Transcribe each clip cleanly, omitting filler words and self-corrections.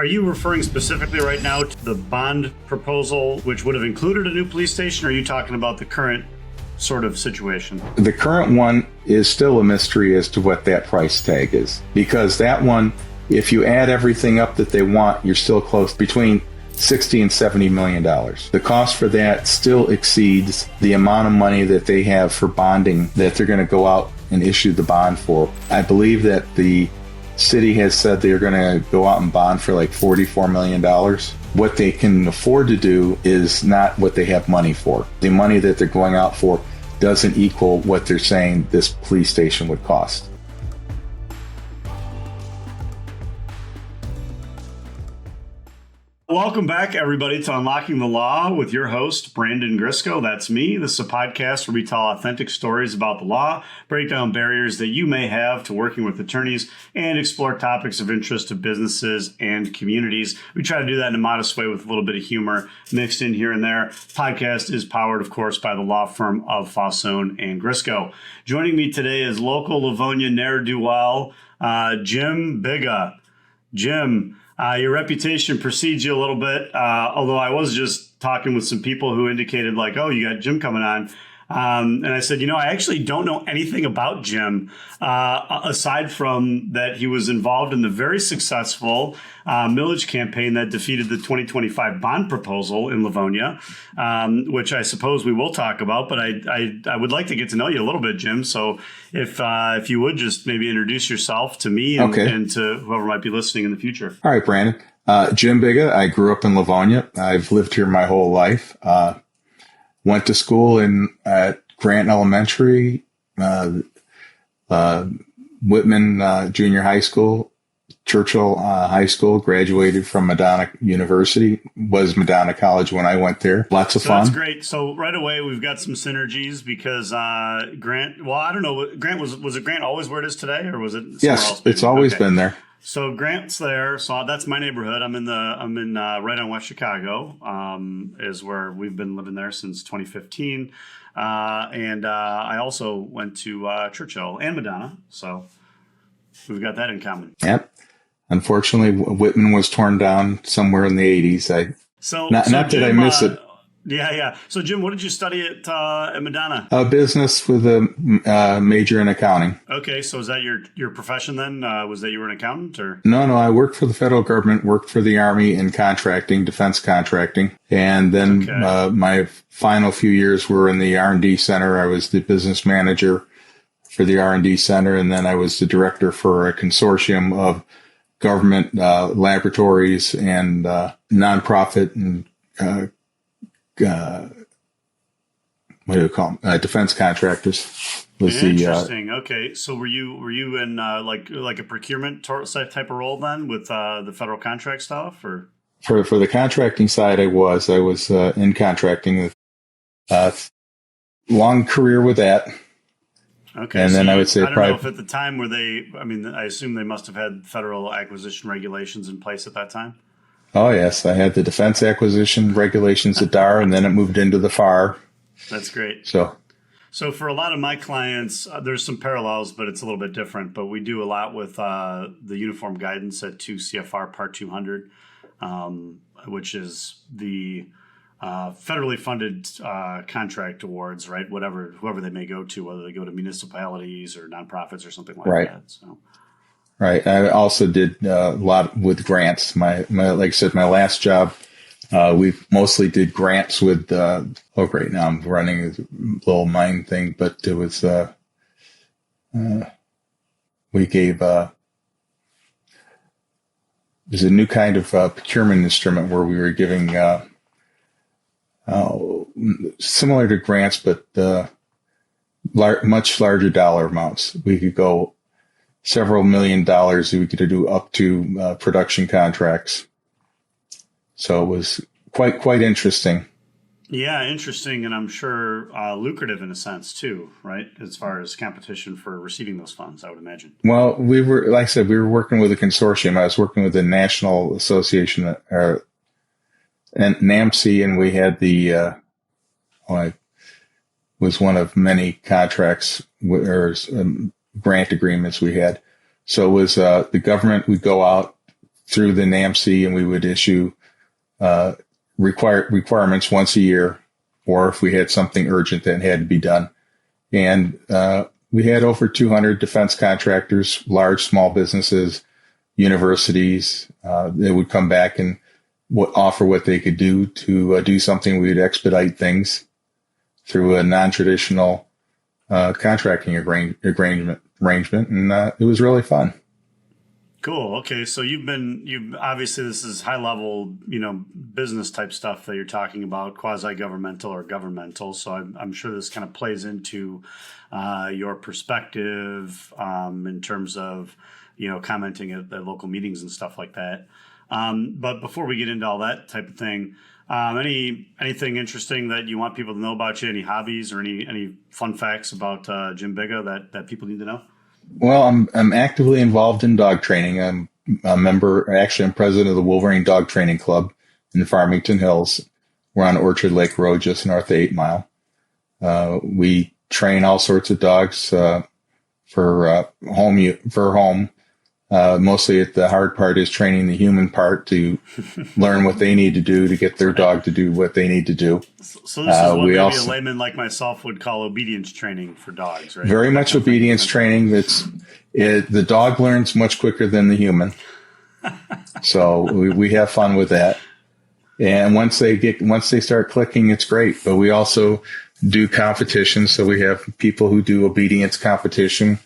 Are you referring specifically right now to the bond proposal, which would have included a new police station, or are you talking about the current sort of situation? The current one is still a mystery as to what that price tag is, because that one, if you add everything up that they want, you're still close between $60 and $70 million. The cost for that still exceeds the amount of money that they have for bonding that they're going to go out and issue the bond for. I believe that the city has said they're going to go out and bond for like $44 million. What they can afford to do is not what they have money for. The money that they're going out for doesn't equal what they're saying this police station would cost. Welcome back, everybody, to Unlocking the Law with your host, Brandon Grysko. That's me. This is a podcast where we tell authentic stories about the law, break down barriers that you may have to working with attorneys, and explore topics of interest to businesses and communities. We try to do that in a modest way with a little bit of humor mixed in here and there. Podcast is powered, of course, by the law firm of Faussone and Grysko. Joining me today is local Livonia ne'er-do-well, Jim Biga. Jim, your reputation precedes you a little bit, although I was just talking with some people who indicated like, oh, you got Jim coming on. And I said, I actually don't know anything about Jim, aside from that he was involved in the very successful Millage campaign that defeated the 2025 bond proposal in Livonia, which I suppose we will talk about. But I would like to get to know you a little bit, Jim. So if you would just maybe introduce yourself to me and to whoever might be listening in the future. All right, Brandon. Jim Biga. I grew up in Livonia. I've lived here my whole life. Went to school at Grant Elementary, Whitman Junior High School, Churchill High School, graduated from Madonna University, was Madonna College when I went there. Lots of fun. That's great. So right away, we've got some synergies because Grant, well, I don't know, Grant, was it Grant always where it is today, or was it somewhere else? It's always been there. So Grant's there. So that's my neighborhood. I'm in right on West Chicago, is where we've been living there since 2015. And I also went to Churchill and Madonna. So we've got that in common. Yep. Unfortunately, Whitman was torn down somewhere in the 80s. Not Jim, that I miss it. Yeah. So, Jim, what did you study at Madonna? Business with a major in accounting. Okay, so is that your profession then? Was that you were an accountant, or? No, I worked for the federal government, worked for the Army in contracting, defense contracting. And then my final few years were in the R&D center. I was the business manager for the R&D center, and then I was the director for a consortium of government laboratories and nonprofit and what do you call them? Defense contractors. Interesting. Okay, so were you in like a procurement type of role then with the federal contract stuff, or? For the contracting side, I was in contracting. Long career with that. Okay, and then I would say I don't know if at the time I assume they must have had federal acquisition regulations in place at that time. Oh, yes. I had the defense acquisition regulations at DAR, and then it moved into the FAR. That's great. So for a lot of my clients, there's some parallels, but it's a little bit different. But we do a lot with the uniform guidance at 2 CFR Part 200, which is the federally funded contract awards, right? Whoever they may go to, whether they go to municipalities or nonprofits or something like that. So. Right. I also did a lot with grants. My like I said, my last job, we mostly did grants with, right now I'm running a little mine thing, but it was, we gave, there's a new kind of procurement instrument where we were giving, similar to grants, but much larger dollar amounts. We could go several $1 million. We could do up to production contracts. So it was quite interesting. Yeah, interesting, and I'm sure lucrative in a sense too, right? As far as competition for receiving those funds, I would imagine. Well, we were working with a consortium. I was working with the National Association, and NAMC, and we had I was one of many contracts or grant agreements we had. So it was the government would go out through the NAMC, and we would issue requirements once a year, or if we had something urgent that had to be done. And we had over 200 defense contractors, large, small businesses, universities. They would come back and offer what they could do to do something. We would expedite things through a non-traditional contracting arrangement, and it was really fun. Cool. Okay. So you've obviously, this is high level, business type stuff that you're talking about, quasi-governmental or governmental. So I'm sure this kind of plays into your perspective in terms of, commenting at local meetings and stuff like that. But before we get into all that type of thing, anything interesting that you want people to know about you? Any hobbies or any fun facts about Jim Biga that people need to know? Well, I'm actively involved in dog training. I'm a member, actually, I'm president of the Wolverine Dog Training Club in Farmington Hills. We're on Orchard Lake Road, just north of 8 Mile. We train all sorts of dogs for home. Mostly the hard part is training the human part to learn what they need to do to get their dog to do what they need to do. So this is what maybe a layman like myself would call obedience training for dogs, right? Very much obedience training. The dog learns much quicker than the human. So we have fun with that. And once they start clicking, it's great. But we also do competitions. So we have people who do obedience competition,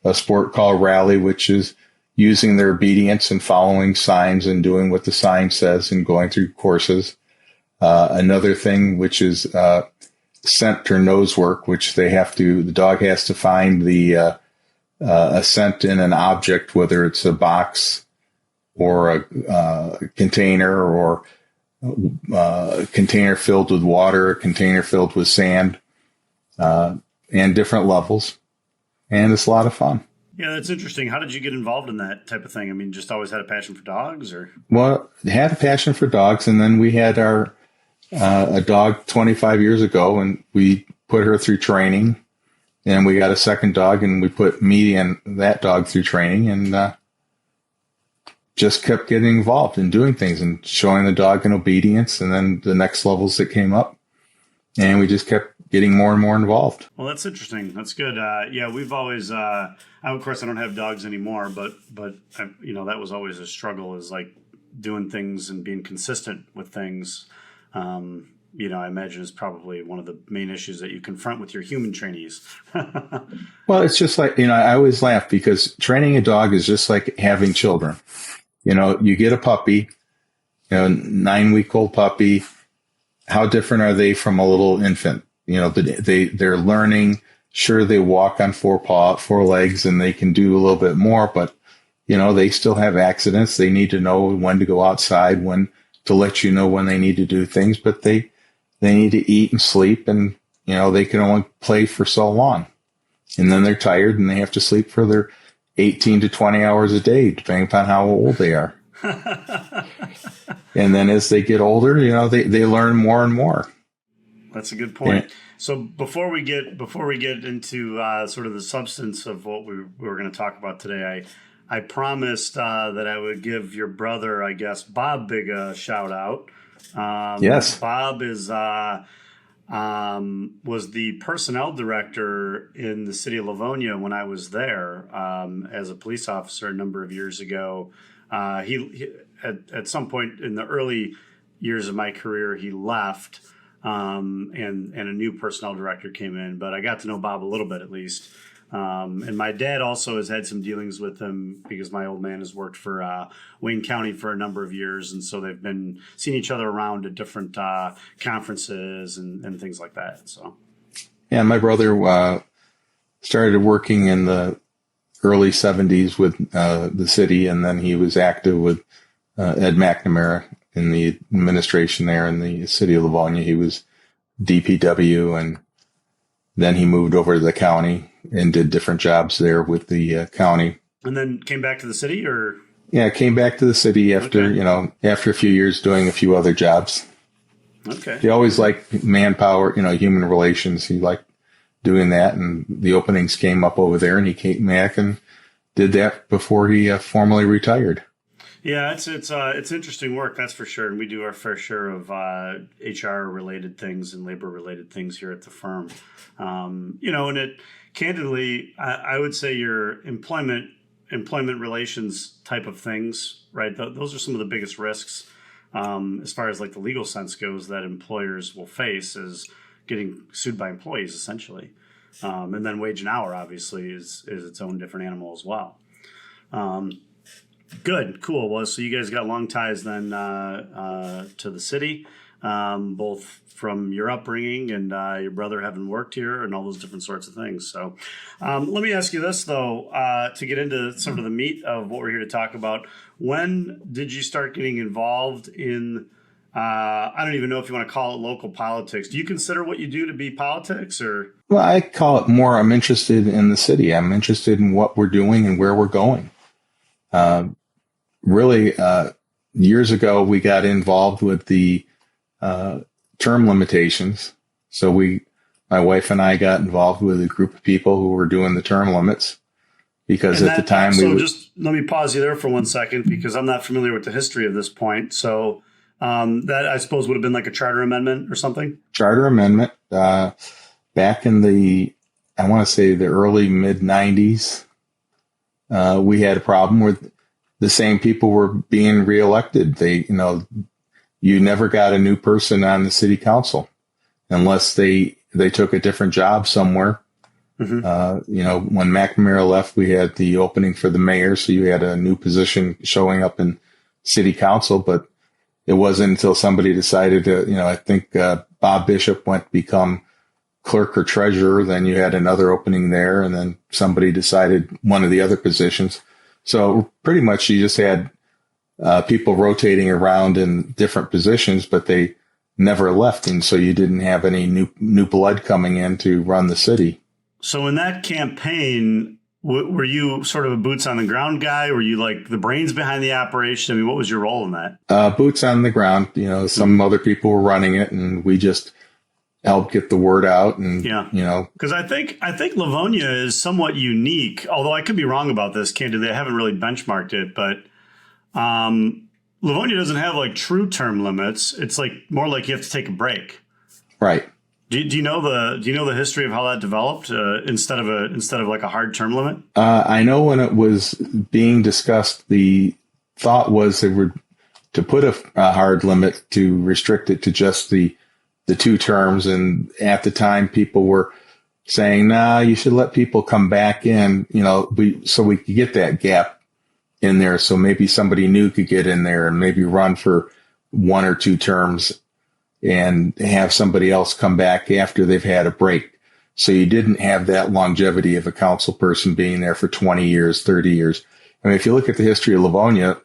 a sport called Rally, which is using their obedience and following signs and doing what the sign says and going through courses. Another thing, which is scent or nose work, which the dog has to find a scent in an object, whether it's a box or a container, or a container filled with water, a container filled with sand, and different levels. And it's a lot of fun. Yeah, that's interesting. How did you get involved in that type of thing? I mean, just always had a passion for dogs, or? Well, had a passion for dogs, and then we had a dog 25 years ago, and we put her through training, and we got a second dog, and we put me and that dog through training, and just kept getting involved in doing things and showing the dog in obedience, and then the next levels that came up, and we just kept getting more and more involved. Well, that's interesting. That's good. Yeah, we've always, of course, I don't have dogs anymore, but that was always a struggle, is like doing things and being consistent with things. I imagine is probably one of the main issues that you confront with your human trainees. Well, it's just like, I always laugh because training a dog is just like having children. You get a puppy, 9-week-old puppy. How different are they from a little infant? They're learning. Sure, they walk on four legs and they can do a little bit more, but, they still have accidents. They need to know when to go outside, when to let you know when they need to do things, but they need to eat and sleep, and, they can only play for so long. And then they're tired and they have to sleep for their 18 to 20 hours a day, depending upon how old they are. And then as they get older, they learn more and more. That's a good point. Yeah. So before we get into sort of the substance of what we were going to talk about today, I promised that I would give your brother, I guess, Bob Biga, a shout out. Yes. Bob is was the personnel director in the city of Livonia when I was there as a police officer a number of years ago. He at some point in the early years of my career, he left. And a new personnel director came in, but I got to know Bob a little bit at least. And my dad also has had some dealings with him because my old man has worked for Wayne County for a number of years. And so they've been seeing each other around at different conferences and things like that. So, yeah, my brother started working in the early 70s with the city, and then he was active with Ed McNamara in the administration there in the city of Livonia. He was DPW, and then he moved over to the county and did different jobs there with the county. And then came back to the city, or? Yeah, came back to the city after, after a few years doing a few other jobs. Okay. He always liked manpower, human relations. He liked doing that, and the openings came up over there, and he came back and did that before he formally retired. Yeah, it's interesting work, that's for sure. And we do our fair share of HR related things and labor related things here at the firm. And it candidly, I would say your employment relations type of things, right? Those are some of the biggest risks as far as like the legal sense goes that employers will face is getting sued by employees essentially. And then wage and hour obviously is its own different animal as well. Good, cool. Well, so you guys got long ties then to the city, both from your upbringing and your brother having worked here and all those different sorts of things. So let me ask you this, though, to get into some of the meat of what we're here to talk about. When did you start getting involved in, I don't even know if you want to call it local politics. Do you consider what you do to be politics or? Well, I call it more, I'm interested in the city. I'm interested in what we're doing and where we're going. Really, years ago, we got involved with the term limitations. So my wife and I got involved with a group of people who were doing the term limits because at the time just let me pause you there for 1 second because I'm not familiar with the history of this point. So that I suppose would have been like a charter amendment or something. Charter amendment back in I want to say the early mid 90s. We had a problem with the same people were being reelected. You never got a new person on the city council unless they took a different job somewhere. Mm-hmm. When McNamara left, we had the opening for the mayor. So you had a new position showing up in city council, but it wasn't until somebody decided to, I think, Bob Bishop went to become clerk or treasurer. Then you had another opening there. And then somebody decided one of the other positions. So pretty much you just had people rotating around in different positions, but they never left. And so you didn't have any new blood coming in to run the city. So in that campaign, were you sort of a boots on the ground guy? Were you like the brains behind the operation? I mean, what was your role in that? Boots on the ground. Some other people were running it and we just help get the word out. And, because I think Livonia is somewhat unique, although I could be wrong about this, candidly. I haven't really benchmarked it, but Livonia doesn't have like true term limits. It's like more like you have to take a break. Right. Do you know the history of how that developed instead of like a hard term limit? I know when it was being discussed, the thought was they were to put a hard limit to restrict it to just the 2 terms. And at the time, people were saying, nah, you should let people come back in, so we could get that gap in there. So maybe somebody new could get in there and maybe run for 1 or 2 terms and have somebody else come back after they've had a break. So you didn't have that longevity of a council person being there for 20 years, 30 years. I mean, if you look at the history of Livonia,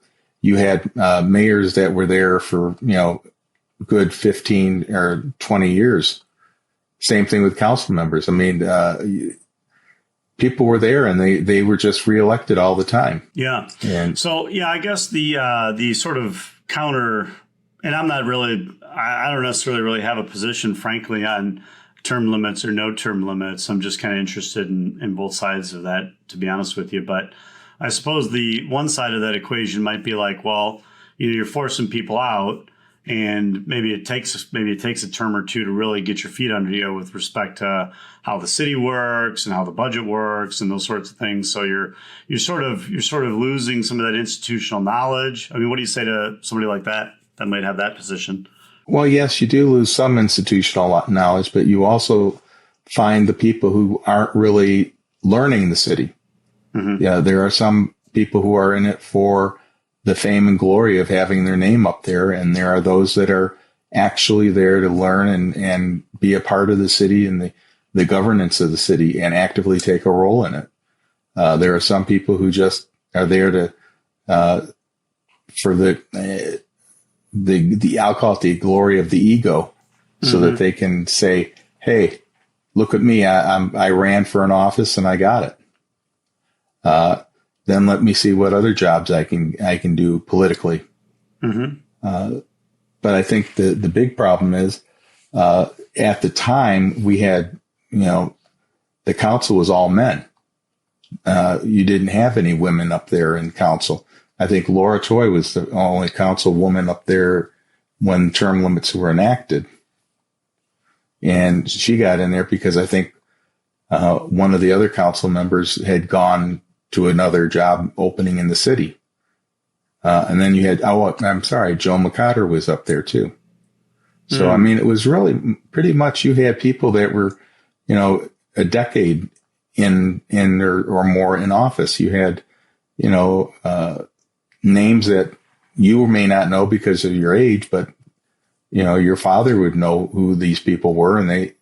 you had mayors that were there for, good 15 or 20 years. Same thing with council members. I mean, people were there and they were just reelected all the time. Yeah. And so, I guess the sort of counter, and I'm not really, I don't necessarily really have a position, frankly, on term limits or no term limits. I'm just kind of interested in both sides of that, to be honest with you. But I suppose the one side of that equation might be like, well, you're forcing people out. And maybe it takes a term or 2 to really get your feet under you with respect to how the city works and how the budget works and those sorts of things. So you're sort of losing some of that institutional knowledge. I mean, what do you say to somebody like that might have that position? Well, yes, you do lose some institutional knowledge, but you also find the people who aren't really learning the city. Mm-hmm. Yeah, there are some people who are in it for the fame and glory of having their name up there. And there are those that are actually there to learn and be a part of the city and the governance of the city and actively take a role in it. There are some people who just are there to, for I'll call it the glory of the ego, so that they can say, hey, look at me. I ran for an office and I got it. Then let me see what other jobs I can do politically. Mm-hmm. But I think the big problem is, at the time we had, the council was all men. You didn't have any women up there in council. I think Laura Toy was the only councilwoman up there when term limits were enacted. And she got in there because I think one of the other council members had gone to another job opening in the city. And then you had, Joe McCotter was up there too. So, I mean, it was really pretty much you had people that were, a decade in or more in office. You had, names that you may not know because of your age, but, your father would know who these people were, and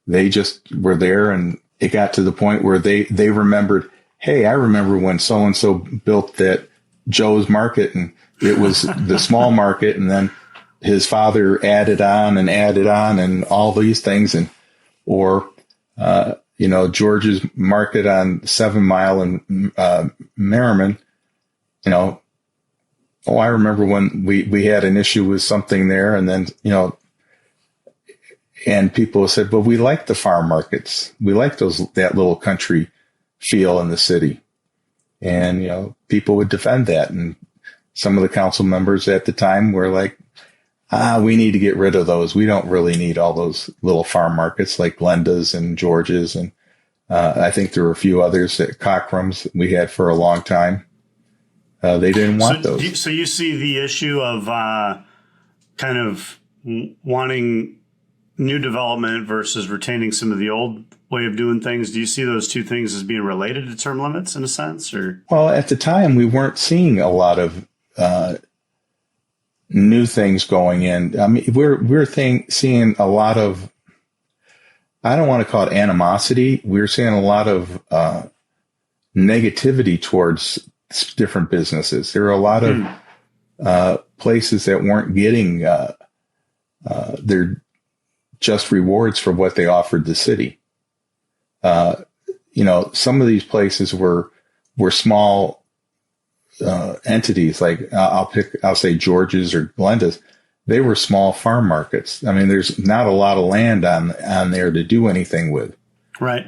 they just were there. And it got to the point where they remembered, hey, I remember when so-and-so built that Joe's Market, and it was the small market, and then his father added on and all these things. And, or, George's Market on 7 Mile in Merriman, I remember when we had an issue with something there, and then, and people said, well, we like the farm markets. We like that little country feel in the city. And, people would defend that. And some of the council members at the time were like, we need to get rid of those. We don't really need all those little farm markets like Glenda's and George's. And I think there were a few others at Cockram's we had for a long time. They didn't want those. So you see the issue of kind of wanting new development versus retaining some of the old way of doing things. Do you see those two things as being related to term limits in a sense? Or well, at the time we weren't seeing a lot of new things going in. I mean, we're seeing a lot of, I don't want to call it animosity. We're seeing a lot of negativity towards different businesses. There are a lot of places that weren't getting their just rewards for what they offered the city. Some of these places were small entities, like I'll say George's or Glenda's. They were small farm markets. I mean, there's not a lot of land on there to do anything with. Right.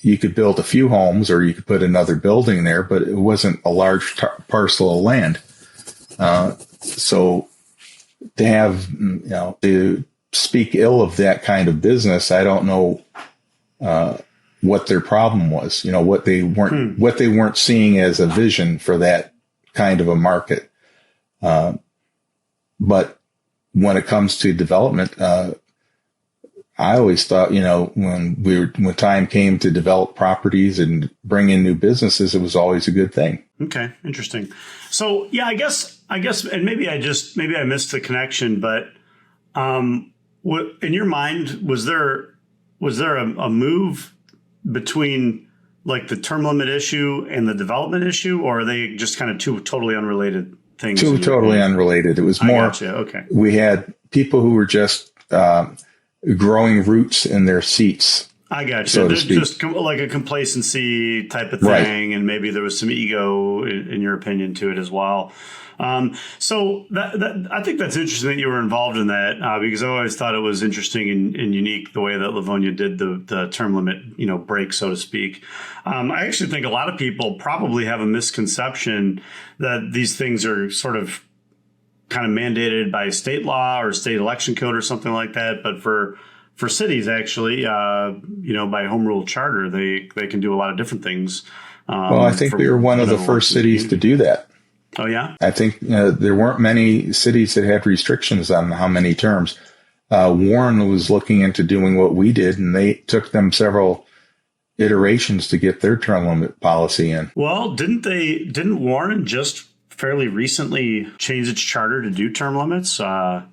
You could build a few homes, or you could put another building there, but it wasn't a large parcel of land. So to have, to speak ill of that kind of business, I don't know what their problem was. What they weren't seeing as a vision for that kind of a market. But when it comes to development, I always thought, when time came to develop properties and bring in new businesses, it was always a good thing. Okay. Interesting. So yeah, I guess, and maybe I missed the connection, but, in your mind, was there a move between like the term limit issue and the development issue, or are they just kind of two totally unrelated things? Two totally unrelated. It was more, okay. We had people who were just, growing roots in their seats. I got you. So just like a complacency type of thing, right. And maybe there was some ego, in your opinion, to it as well. So that I think that's interesting that you were involved in that, because I always thought it was interesting and unique the way that Livonia did the term limit, break, so to speak. I actually think a lot of people probably have a misconception that these things are sort of kind of mandated by state law or state election code or something like that. But for cities, actually, by home rule charter, they can do a lot of different things. Well, I think we were one of the first cities to do that. Oh, yeah? I think there weren't many cities that had restrictions on how many terms. Warren was looking into doing what we did, and they took them several iterations to get their term limit policy in. Well, didn't Warren just fairly recently changed its charter to do term limits? Well,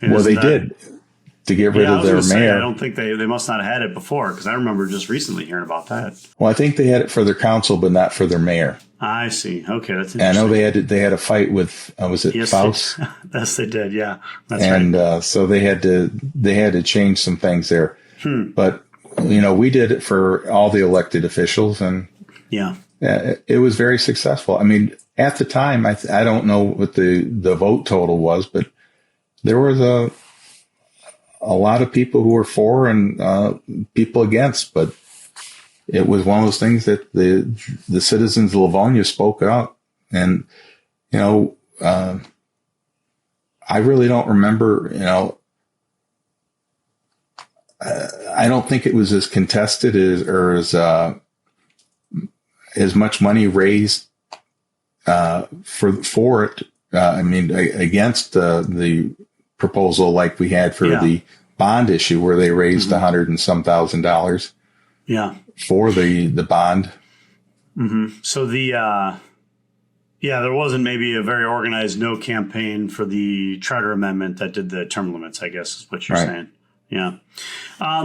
they did. To get rid of their mayor. I don't think they must not have had it before, because I remember just recently hearing about that. Well, I think they had it for their council, but not for their mayor. I see. Okay, that's interesting. I know they had a fight with was it Faust? Yes, they did. Yeah, that's right. And so they had to change some things there. But we did it for all the elected officials, and yeah, it was very successful. I mean, at the time, I don't know what the vote total was, but there was a lot of people who were for and people against, but it was one of those things that the citizens of Livonia spoke out. And, You know, I really don't remember, you know, I don't think it was as contested as much money raised for it. I mean, against the proposal like we had for the bond issue, where they raised $100 and some $1,000. Yeah. For the bond. Mm-hmm. So there wasn't maybe a very organized no campaign for the charter amendment that did the term limits, I guess is what you're saying. Yeah.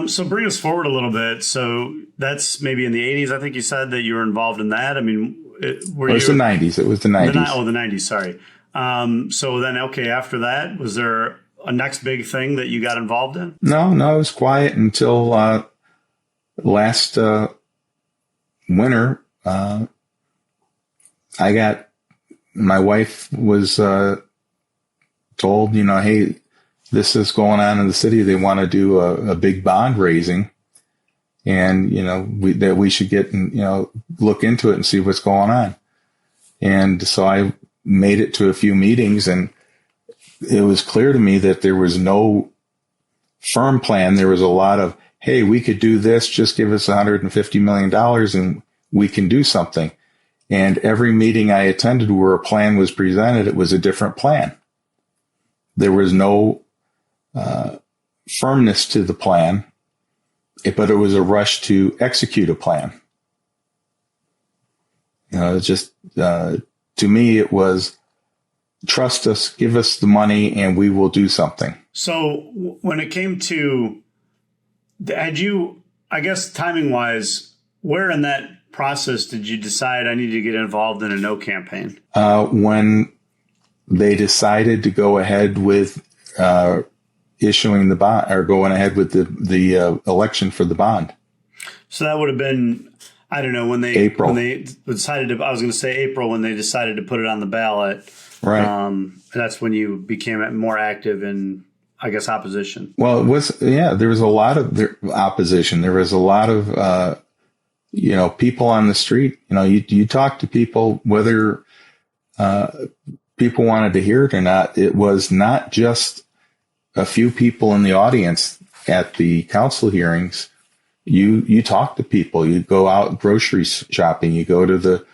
So bring us forward a little bit. So that's maybe in the 80s, I think you said that you were involved in that. I mean, it was the 90s. It was the 90s. The 90s, sorry. So then, okay, after that, was there a next big thing that you got involved in? No, it was quiet until last winter. My wife was told, you know, hey, this is going on in the city. They want to do a big bond raising, and, you know, that we should get and, you know, look into it and see what's going on. And so I made it to a few meetings, and it was clear to me that there was no firm plan. There was a lot of, hey, we could do this. Just give us $150 million and we can do something. And every meeting I attended where a plan was presented, it was a different plan. There was no firmness to the plan, but it was a rush to execute a plan. You know, it's just, to me, it was trust us, give us the money, and we will do something. So when it came to, had you, I guess, timing wise, where in that process did you decide I need to get involved in a no campaign? When they decided to go ahead with issuing the bond, or going ahead with the election for the bond. So that would have been, I don't know, when they decided to, I was going to say April, when they decided to put it on the ballot. Right. That's when you became more active in, I guess, opposition. Well, it was, there was a lot of opposition. There was a lot of, people on the street. You know, you talk to people, whether people wanted to hear it or not. It was not just a few people in the audience at the council hearings. You talk to people. You go out grocery shopping. You go to the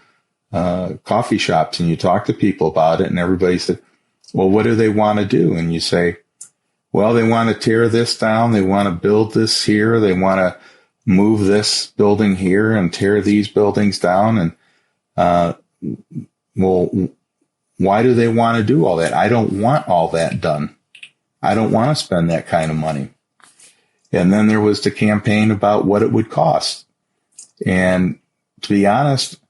coffee shops and you talk to people about it. And everybody said, well, what do they want to do? And you say, well, they want to tear this down. They want to build this here. They want to move this building here and tear these buildings down. And, well, why do they want to do all that? I don't want all that done. I don't want to spend that kind of money. And then there was the campaign about what it would cost. And to be honest,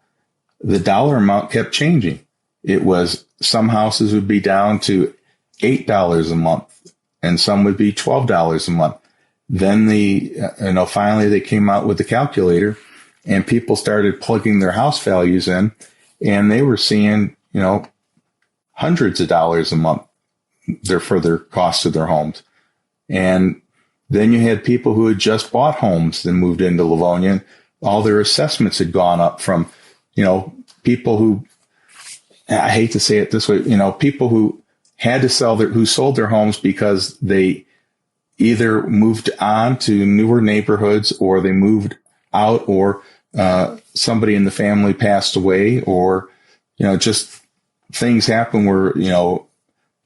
the dollar amount kept changing. It was, some houses would be down to $8 a month and some would be $12 a month. Then finally they came out with the calculator and people started plugging their house values in, and they were seeing, hundreds of dollars a month for their cost of their homes. And then you had people who had just bought homes and moved into Livonia, and all their assessments had gone up from, people who, I hate to say it this way, people who had to who sold their homes because they either moved on to newer neighborhoods, or they moved out, or somebody in the family passed away, or, just things happen where,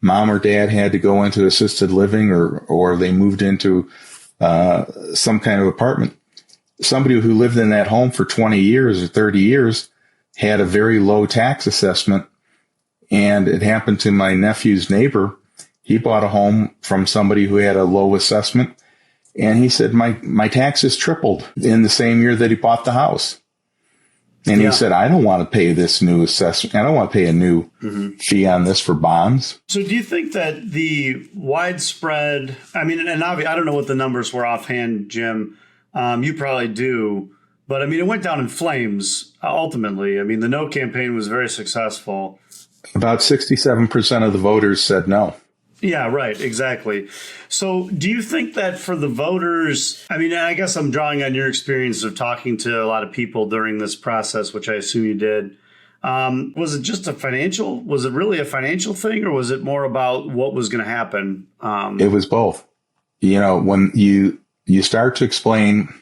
mom or dad had to go into assisted living, or they moved into some kind of apartment. Somebody who lived in that home for 20 years or 30 years had a very low tax assessment. And it happened to my nephew's neighbor. He bought a home from somebody who had a low assessment. And he said, my taxes tripled in the same year that he bought the house. And he said, I don't want to pay this new assessment. I don't want to pay a new fee on this for bonds. So do you think that the widespread, and obviously, I don't know what the numbers were offhand, Jim. You probably do. But, it went down in flames, ultimately. The no campaign was very successful. About 67% of the voters said no. Yeah, right. Exactly. So do you think that for the voters, I guess I'm drawing on your experience of talking to a lot of people during this process, which I assume you did. Was it just was it really a financial thing, or was it more about what was going to happen? It was both. When you start to explain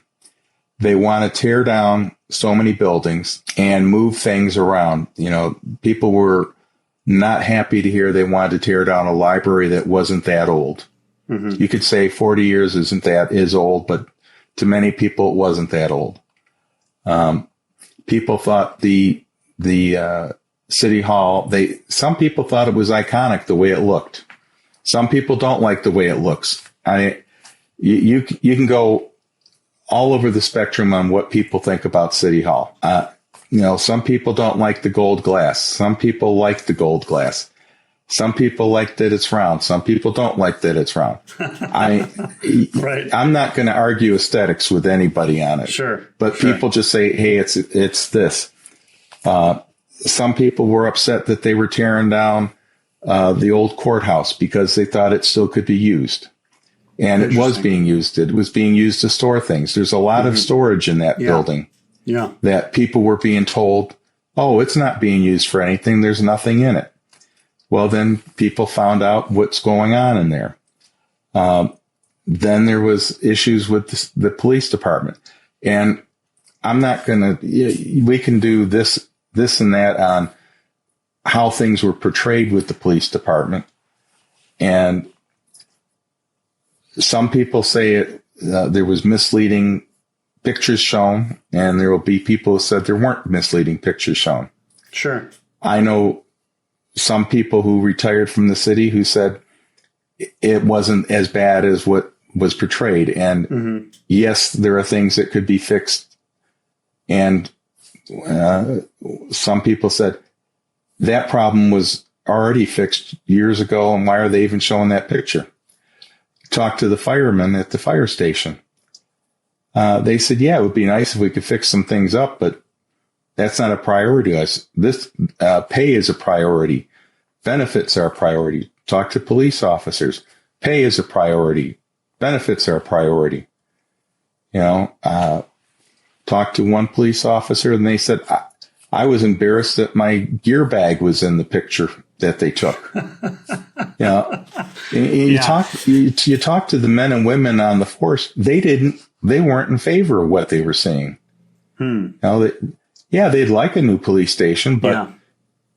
they want to tear down so many buildings and move things around, people were not happy to hear they wanted to tear down a library that wasn't that old. Mm-hmm. You could say 40 years is old, but to many people it wasn't that old. People thought the city hall, some people thought it was iconic the way it looked. Some people don't like the way it looks. You can go all over the spectrum on what people think about City Hall. Some people don't like the gold glass. Some people like the gold glass. Some people like that it's round. Some people don't like that it's round. Right. I'm not going to argue aesthetics with anybody on it. Sure. But people just say, hey, it's this. Some people were upset that they were tearing down the old courthouse because they thought it still could be used. And it was being used. It was being used to store things. There's a lot of storage in that building. Yeah. That people were being told, oh, it's not being used for anything. There's nothing in it. Well, then people found out what's going on in there. Then there was issues with the police department. And I'm not going to, we can do this and that on how things were portrayed with the police department. And some people say there was misleading pictures shown, and there will be people who said there weren't misleading pictures shown. Sure. I know some people who retired from the city who said it wasn't as bad as what was portrayed. And yes, there are things that could be fixed. And some people said that problem was already fixed years ago, and why are they even showing that picture? Talked to the firemen at the fire station. They said, yeah, it would be nice if we could fix some things up, but that's not a priority to us. This pay is a priority. Benefits are a priority. Talk to police officers. Pay is a priority. Benefits are a priority. Talked to one police officer, and they said, I was embarrassed that my gear bag was in the picture that they took. You talk to the men and women on the force. They weren't in favor of what they were seeing. They'd like a new police station, but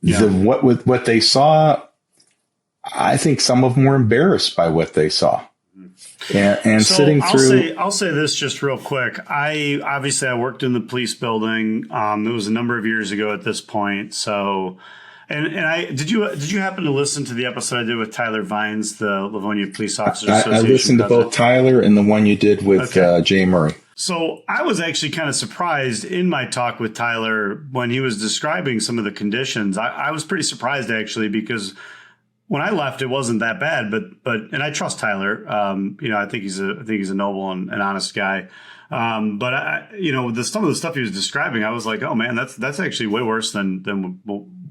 what they saw, I think some of them were embarrassed by what they saw. And so sitting through, I'll say this just real quick. I worked in the police building. It was a number of years ago at this point. So, did you happen to listen to the episode I did with Tyler Vines, the Livonia Police Officers Association? I listened to both Tyler and the one you did with Jay Murray. So I was actually kind of surprised in my talk with Tyler when he was describing some of the conditions. I was pretty surprised actually, because when I left, it wasn't that bad, and I trust Tyler. I think he's a noble and honest guy. Some of the stuff he was describing, I was like, oh man, that's actually way worse than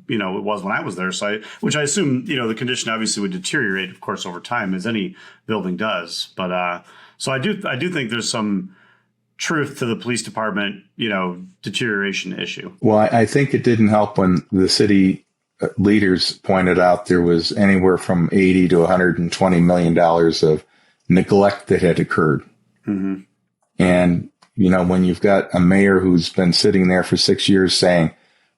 it was when I was there. So which I assume, the condition obviously would deteriorate, of course, over time, as any building does. But so I do think there's some truth to the police department, deterioration issue. Well, I think it didn't help when the city leaders pointed out there was anywhere from $80 to $120 million of neglect that had occurred. Mm-hmm. And, when you've got a mayor who's been sitting there for 6 years saying,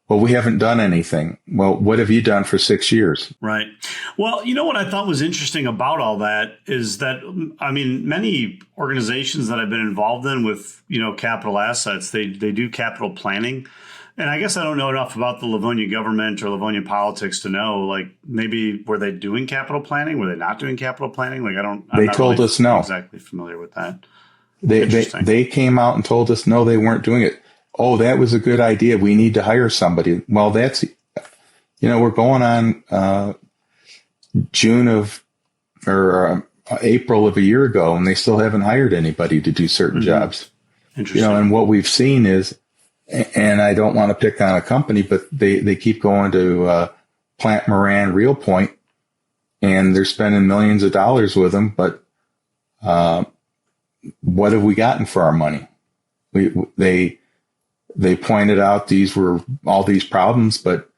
well, we haven't done anything. Well, what have you done for 6 years? Right. Well, what I thought was interesting about all that is that, many organizations that I've been involved in with, capital assets, they do capital planning. And I guess I don't know enough about the Livonia government or Livonia politics to know, like, maybe were they doing capital planning? Were they not doing capital planning? Like, They told us no. Exactly familiar with that. They came out and told us no, they weren't doing it. Oh, that was a good idea. We need to hire somebody. Well, that's, we're going on April of a year ago, and they still haven't hired anybody to do certain jobs. Interesting. And what we've seen is, and I don't want to pick on a company, but they keep going to Plant Moran, Real Point, and they're spending millions of dollars with them. But what have we gotten for our money? They pointed out these were all these problems, but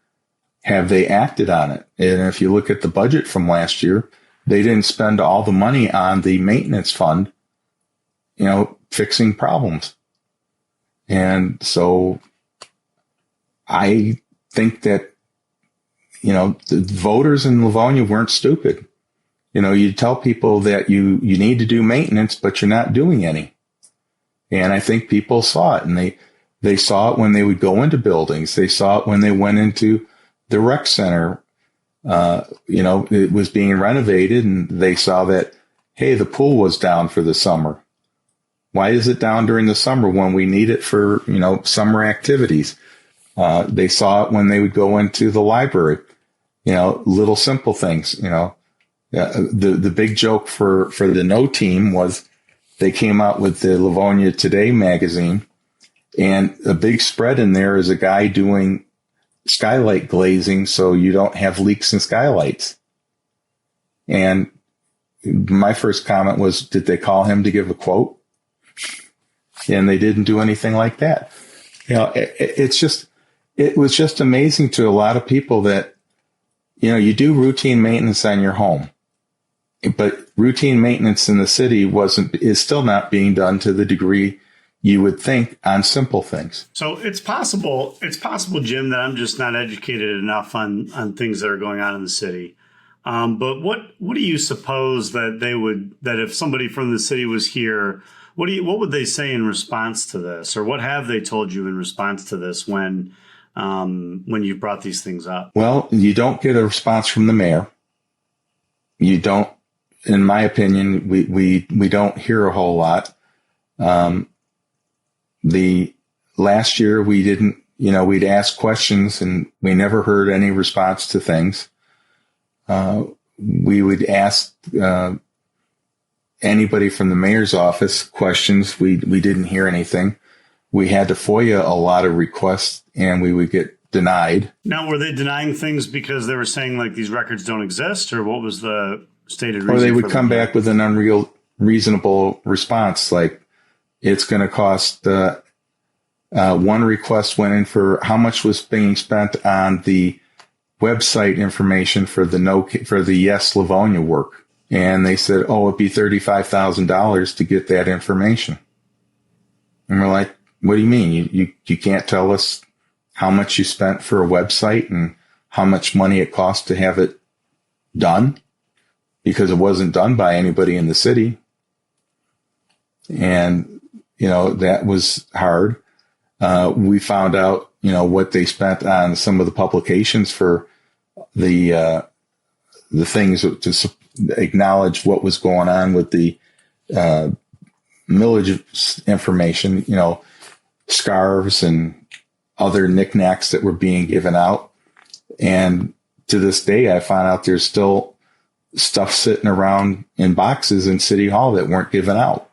have they acted on it? And if you look at the budget from last year, they didn't spend all the money on the maintenance fund, fixing problems. And so I think that, the voters in Livonia weren't stupid. You tell people that you need to do maintenance, but you're not doing any. And I think people saw it, and they saw it when they would go into buildings. They saw it when they went into the rec center. It was being renovated, and they saw that, hey, the pool was down for the summer. Why is it down during the summer when we need it for, summer activities? They saw it when they would go into the library, little simple things, the big joke for the No team was they came out with the Livonia Today magazine, and a big spread in there is a guy doing skylight glazing so you don't have leaks in skylights. And my first comment was, did they call him to give a quote? And they didn't do anything like that. It was just amazing to a lot of people that, you do routine maintenance on your home, but routine maintenance in the city is still not being done to the degree you would think on simple things. So it's possible, Jim, that I'm just not educated enough on things that are going on in the city. But what do you suppose that if somebody from the city was here, what would they say in response to this? Or what have they told you in response to this when you brought these things up? Well, you don't get a response from the mayor. You don't, in my opinion, we don't hear a whole lot. The last year we didn't, we'd ask questions and we never heard any response to things. We would ask anybody from the mayor's office questions. We didn't hear anything. We had to FOIA a lot of requests and we would get denied. Now, were they denying things because they were saying like these records don't exist, or what was the stated reason? Or they would come back with an unreasonable response, like it's going to cost. One request went in for how much was being spent on the website information for the Yes Livonia work, and they said, "Oh, it'd be $35,000 to get that information." And we're like, "What do you mean? You can't tell us how much you spent for a website and how much money it cost to have it done, because it wasn't done by anybody in the city." And, that was hard. We found out, what they spent on some of the publications for the things to acknowledge what was going on with the millage information, scarves and other knickknacks that were being given out. And to this day, I found out there's still stuff sitting around in boxes in City Hall that weren't given out.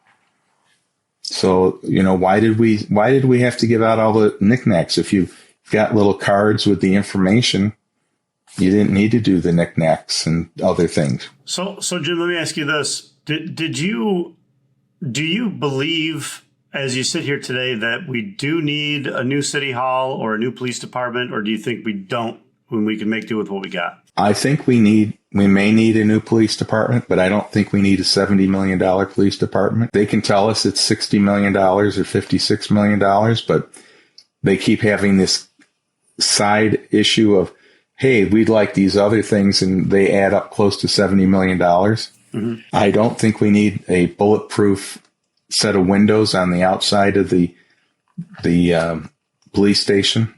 So, why did we have to give out all the knickknacks? If you've got little cards with the information, you didn't need to do the knickknacks and other things. So Jim, let me ask you this. Do you believe, as you sit here today, that we do need a new city hall or a new police department, or do you think we don't, when we can make do with what we got? I think we may need a new police department, but I don't think we need a $70 million police department. They can tell us it's $60 million or $56 million, but they keep having this side issue of, hey, we'd like these other things, and they add up close to $70 million. Mm-hmm. I don't think we need a bulletproof set of windows on the outside of the police station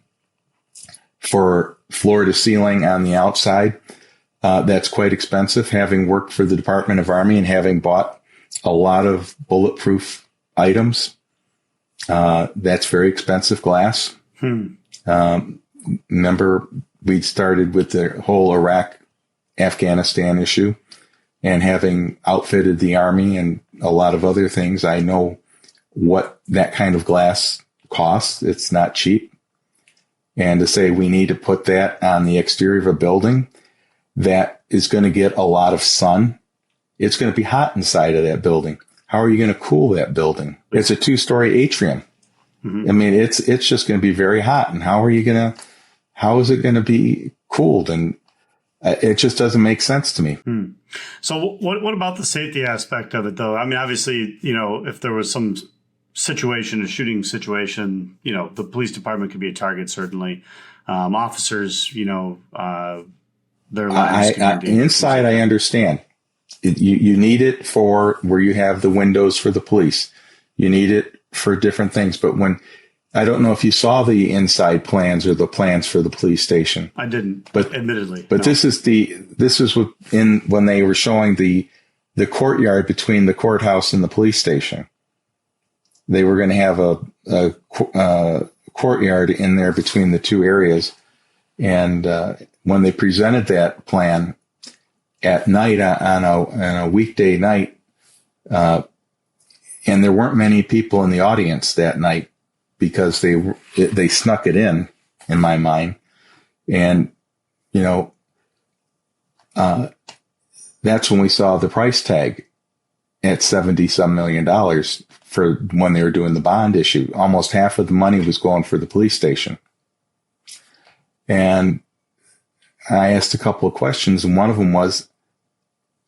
for floor to ceiling on the outside. That's quite expensive. Having worked for the Department of Army and having bought a lot of bulletproof items, that's very expensive glass. Remember, we started with the whole Iraq-Afghanistan issue, and having outfitted the Army and a lot of other things, I know what that kind of glass costs. It's not cheap. And to say we need to put that on the exterior of a building that is going to get a lot of sun, it's going to be hot inside of that building. How are you going to cool that building? It's a 2-story atrium. I mean, it's just going to be very hot. And how is it going to be cooled? And it just doesn't make sense to me. So what about the safety aspect of it, though? I mean, obviously, if there was some situation, a shooting situation, the police department could be a target, certainly. Officers, their lives could be inside, I understand. You need it for where you have the windows for the police. You need it for different things. But I don't know if you saw the inside plans or the plans for the police station. I didn't, but admittedly. But no. This is when they were showing the courtyard between the courthouse and the police station. They were going to have a courtyard in there between the two areas. And when they presented that plan at night on a weekday night, and there weren't many people in the audience that night because they snuck it in my mind. And, that's when we saw the price tag at $70-some million for when they were doing the bond issue. Almost half of the money was going for the police station. And I asked a couple of questions, and one of them was,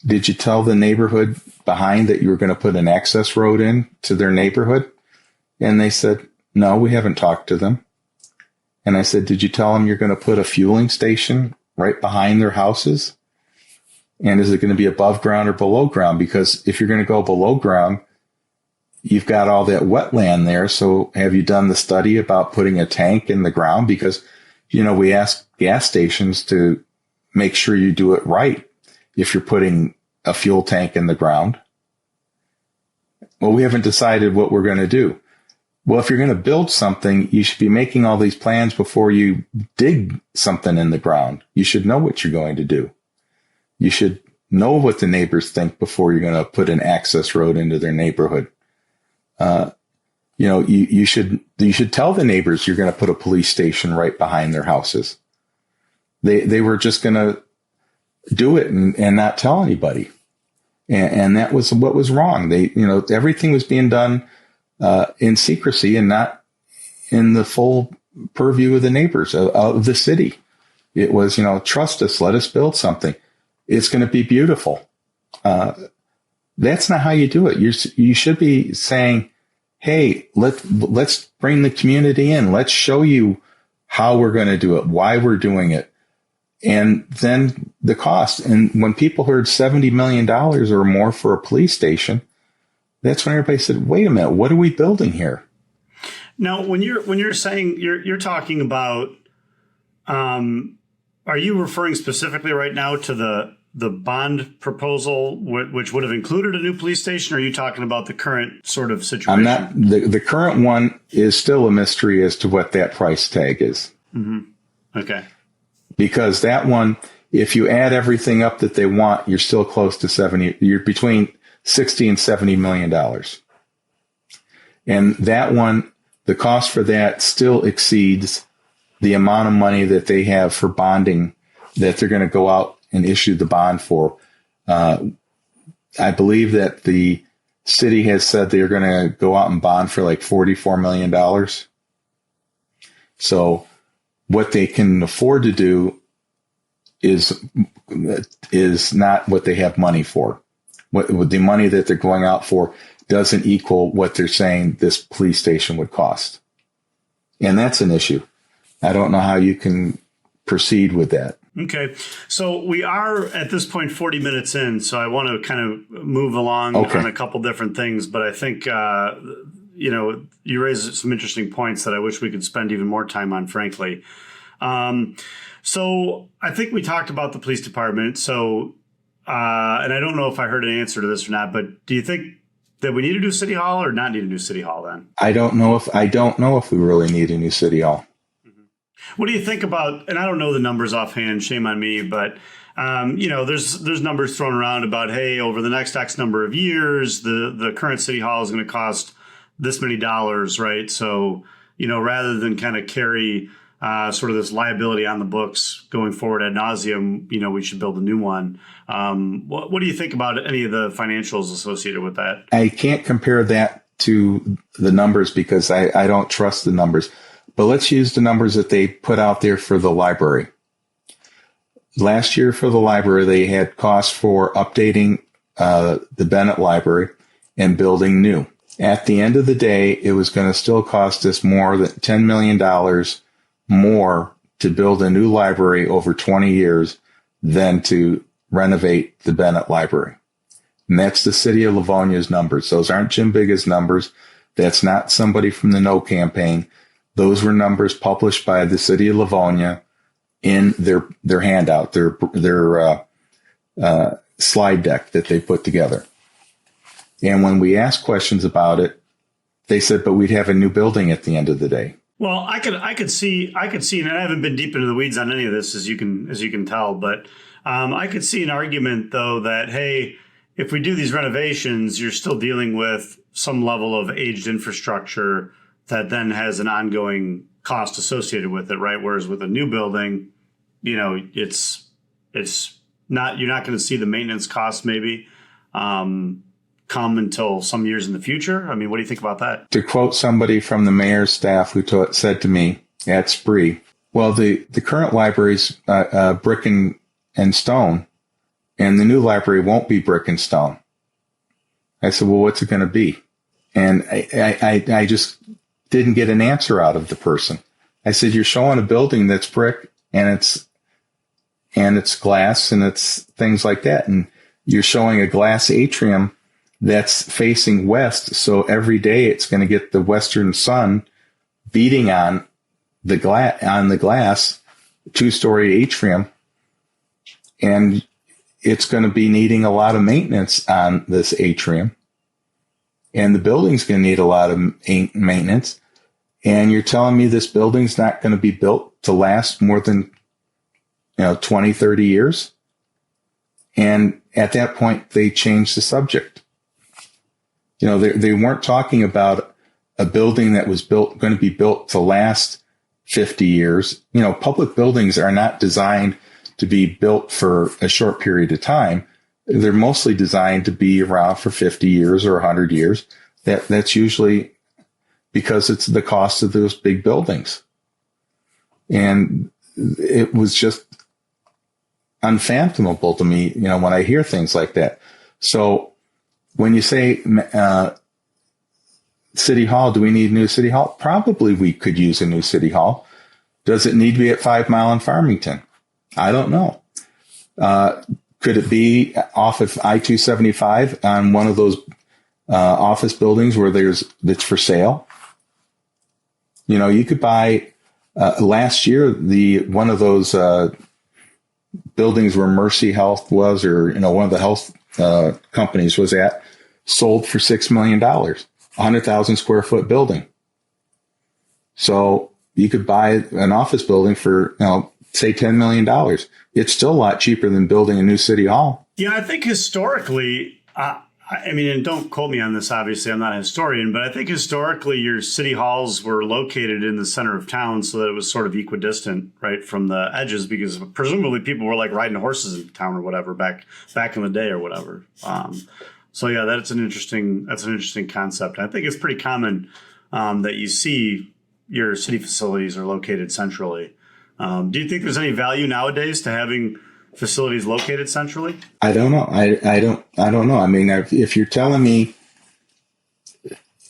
did you tell the neighborhood behind that you were going to put an access road in to their neighborhood? And they said, no, we haven't talked to them. And I said, did you tell them you're going to put a fueling station right behind their houses? And is it going to be above ground or below ground? Because if you're going to go below ground, you've got all that wetland there. So have you done the study about putting a tank in the ground? Because, we ask gas stations to make sure you do it right if you're putting a fuel tank in the ground. Well, we haven't decided what we're going to do. Well, if you're going to build something, you should be making all these plans before you dig something in the ground. You should know what you're going to do. You should know what the neighbors think before you're going to put an access road into their neighborhood. You should tell the neighbors you're going to put a police station right behind their houses. They were just going to do it and not tell anybody. And that was what was wrong. Everything was being done in secrecy and not in the full purview of the neighbors of the city. It was, trust us, let us build something. It's going to be beautiful. That's not how you do it. You should be saying, hey, let's bring the community in. Let's show you how we're going to do it, why we're doing it. And then the cost. And when people heard $70 million or more for a police station, that's when everybody said, wait a minute, what are we building here? Now, when you're saying you're talking about, are you referring specifically right now to the bond proposal, which would have included a new police station? Or are you talking about the current sort of situation? I'm not. The current one is still a mystery as to what that price tag is. Mm-hmm. Okay. Because that one, if you add everything up that they want, you're still close to 70. You're between 60 and $70 million. And that one, the cost for that still exceeds the amount of money that they have for bonding that they're going to go out and issue the bond for. I believe that the city has said they're going to go out and bond for like $44 million. So what they can afford to do is not what they have money for. What the money that they're going out for doesn't equal what they're saying this police station would cost. And that's an issue. I don't know how you can proceed with that. Okay. So we are at this point 40 minutes in, so I want to kind of move along on a couple different things, but I think, you raised some interesting points that I wish we could spend even more time on, frankly. So I think we talked about the police department. So, and I don't know if I heard an answer to this or not, but do you think that we need a new city hall or not need a new city hall then? I don't know if we really need a new city hall. What do you think about, and I don't know the numbers offhand, shame on me, but, there's numbers thrown around about, hey, over the next X number of years, the current city hall is going to cost this many dollars, right? So, rather than kind of carry sort of this liability on the books going forward ad nauseum, we should build a new one. What do you think about any of the financials associated with that? I can't compare that to the numbers because I don't trust the numbers. But let's use the numbers that they put out there for the library. Last year for the library, they had costs for updating the Bennett Library and building new. At the end of the day, it was going to still cost us more than $10 million more to build a new library over 20 years than to renovate the Bennett Library. And that's the city of Livonia's numbers. Those aren't Jim Biga's numbers. That's not somebody from the No campaign. Those were numbers published by the city of Livonia in their handout, their slide deck that they put together. And when we asked questions about it, they said, but we'd have a new building at the end of the day. Well, I could see, and I haven't been deep into the weeds on any of this, as you can tell, but I could see an argument though that, hey, if we do these renovations, you're still dealing with some level of aged infrastructure that then has an ongoing cost associated with it, right? Whereas with a new building, it's not, you're not going to see the maintenance costs maybe come until some years in the future. I mean, what do you think about that? To quote somebody from the mayor's staff who said to me at Spree, well, the current library's brick and stone, and the new library won't be brick and stone. I said, well, what's it going to be? And I just didn't get an answer out of the person. I said, you're showing a building that's brick and it's glass and it's things like that. And you're showing a glass atrium that's facing west. So every day it's going to get the western sun beating on the glass, 2-story atrium. And it's going to be needing a lot of maintenance on this atrium. And the building's going to need a lot of maintenance. And you're telling me this building's not going to be built to last more than 20, 30 years? And at that point, they changed the subject. They weren't talking about a building that was going to be built to last 50 years. Public buildings are not designed to be built for a short period of time. They're mostly designed to be around for 50 years or 100 years. That's usually because it's the cost of those big buildings. And it was just unfathomable to me, when I hear things like that. So when you say City Hall, do we need a new City Hall? Probably we could use a new City Hall. Does it need to be at 5 Mile and Farmington? I don't know. Could it be off of I-275 on one of those office buildings where that's for sale? You could buy last year one of those buildings where Mercy Health was, or one of the health companies was at, sold for $6 million, 100,000 square foot building. So you could buy an office building for say $10 million. It's still a lot cheaper than building a new city hall. Yeah, I think historically, and don't quote me on this, obviously, I'm not a historian, but I think historically your city halls were located in the center of town so that it was sort of equidistant, right, from the edges, because presumably people were like riding horses in town or whatever back in the day or whatever. So yeah, that's an interesting concept. I think it's pretty common that you see your city facilities are located centrally. Do you think there's any value nowadays to having facilities located centrally? I don't know. I don't know. I mean, if you're telling me,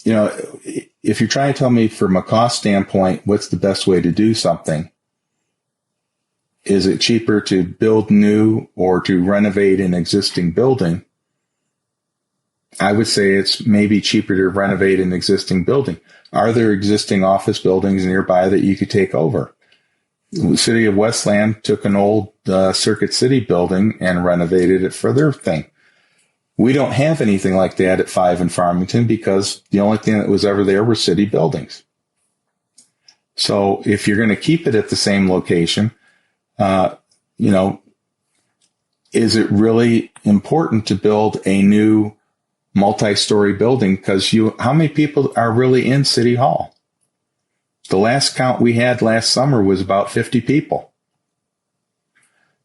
if you're trying to tell me from a cost standpoint, what's the best way to do something? Is it cheaper to build new or to renovate an existing building? I would say it's maybe cheaper to renovate an existing building. Are there existing office buildings nearby that you could take over? The city of Westland took an old Circuit City building and renovated it for their thing. We don't have anything like that at 5 in Farmington because the only thing that was ever there were city buildings. So if you're going to keep it at the same location, is it really important to build a new multi-story building? Because how many people are really in City Hall? The last count we had last summer was about 50 people.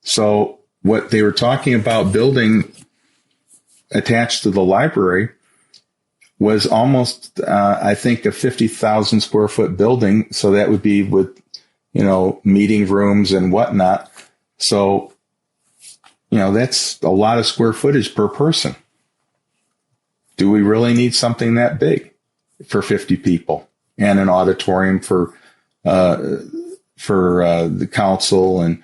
So what they were talking about building attached to the library was almost, I think, a 50,000 square foot building. So that would be with, meeting rooms and whatnot. So, that's a lot of square footage per person. Do we really need something that big for 50 people and an auditorium for the council and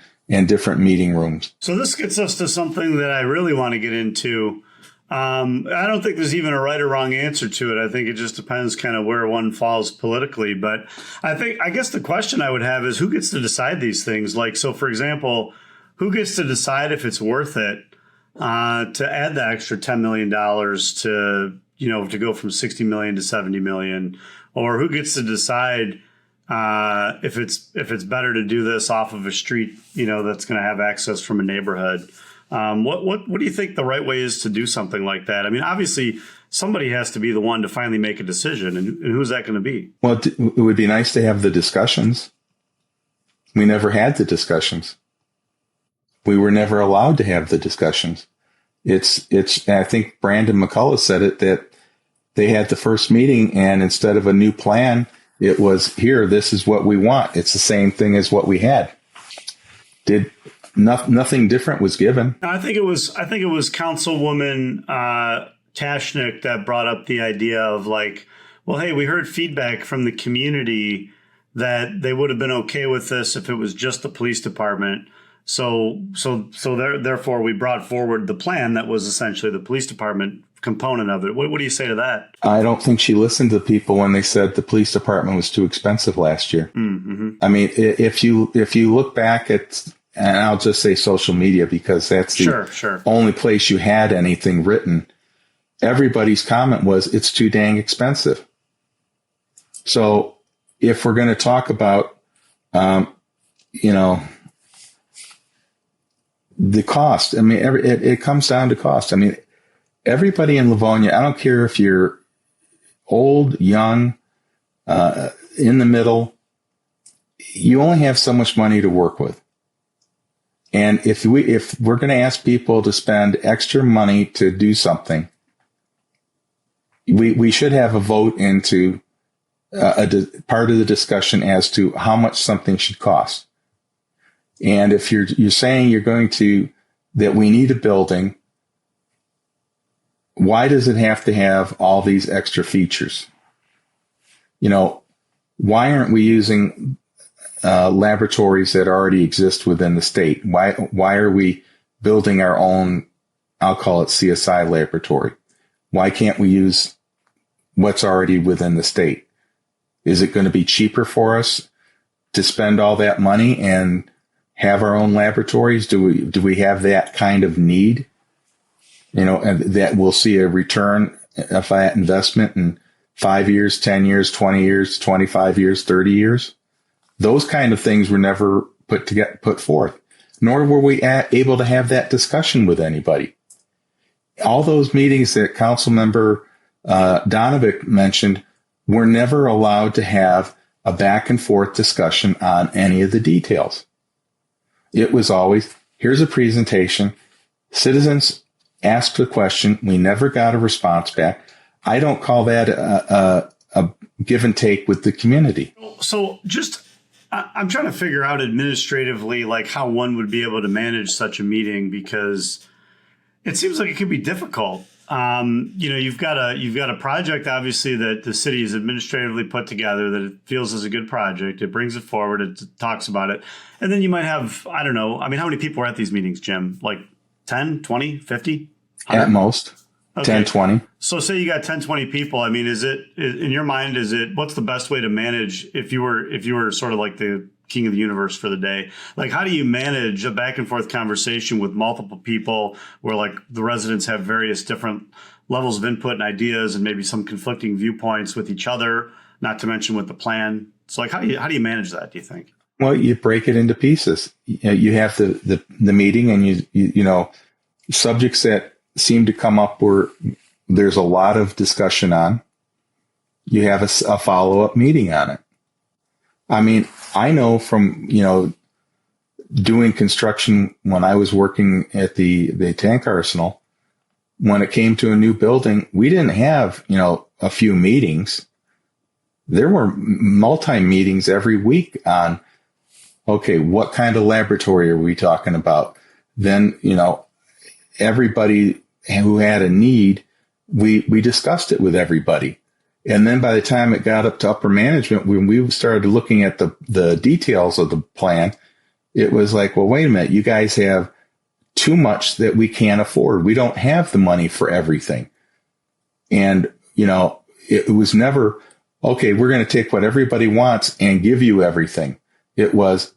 different meeting rooms? So this gets us to something that I really want to get into. I don't think there's even a right or wrong answer to it. I think it just depends kind of where one falls politically. But I guess the question I would have is who gets to decide these things? Like, so for example, who gets to decide if it's worth it to add the extra $10 million to go from 60 million to 70 million, or who gets to decide if it's better to do this off of a street, that's going to have access from a neighborhood. What do you think the right way is to do something like that? I mean, obviously somebody has to be the one to finally make a decision, and who's that going to be? Well, it would be nice to have the discussions. We never had the discussions. We were never allowed to have the discussions. I think Brandon McCullough said it, that they had the first meeting, and instead of a new plan, it was, here, this is what we want. It's the same thing as what we had. Nothing different was given. I think it was Councilwoman Tashnik that brought up the idea of like, well, hey, we heard feedback from the community that they would have been okay with this if it was just the police department. So therefore, we brought forward the plan that was essentially the police department component of it. What do you say to that? I don't think she listened to people when they said the police department was too expensive last year. Mm-hmm. I mean, if you look back at, and I'll just say social media because that's the only place you had anything written, everybody's comment was it's too dang expensive. So if we're going to talk about, the cost, I mean, it comes down to cost. I mean, everybody in Livonia, I don't care if you're old, young, in the middle, you only have so much money to work with. And if we're going to ask people to spend extra money to do something, we should have a vote into part of the discussion as to how much something should cost. And if you're saying that we need a building, why does it have to have all these extra features? Why aren't we using laboratories that already exist within the state? Why are we building our own, I'll call it CSI laboratory? Why can't we use what's already within the state? Is it going to be cheaper for us to spend all that money and have our own laboratories? Do we have that kind of need? And that we'll see a return of that investment in 5 years, 10 years, 20 years, 25 years, 30 years. Those kind of things were never put forth, nor were we able to have that discussion with anybody. All those meetings that Councilmember Donovic mentioned were never allowed to have a back and forth discussion on any of the details. It was always, here's a presentation. Citizens asked a question. We never got a response back. I don't call that a give and take with the community. So I'm trying to figure out administratively, like how one would be able to manage such a meeting, because it seems like it could be difficult. You've got a project, obviously, that the city has administratively put together that it feels is a good project. It brings it forward. It talks about it. And then you might have, I don't know. I mean, how many people are at these meetings, Jim? Like 10, 20, 50? 100? At most. Okay. 10, 20. So say you got 10, 20 people. I mean, in your mind, what's the best way to manage if you were sort of like the king of the universe for the day? Like, how do you manage a back and forth conversation with multiple people where like the residents have various different levels of input and ideas and maybe some conflicting viewpoints with each other, not to mention with the plan? So like, how do you manage that, do you think? Well, you break it into pieces. You have the meeting, and you subjects that seem to come up where there's a lot of discussion on. You have a follow-up meeting on it. I mean, I know from, doing construction when I was working at the tank arsenal, when it came to a new building, we didn't have, a few meetings. There were multi-meetings every week on, okay, what kind of laboratory are we talking about? Then, everybody who had a need, we discussed it with everybody. And then by the time it got up to upper management, when we started looking at the details of the plan, it was like, well, wait a minute, you guys have too much that we can't afford. We don't have the money for everything. And, it was never, okay, we're going to take what everybody wants and give you everything. It was,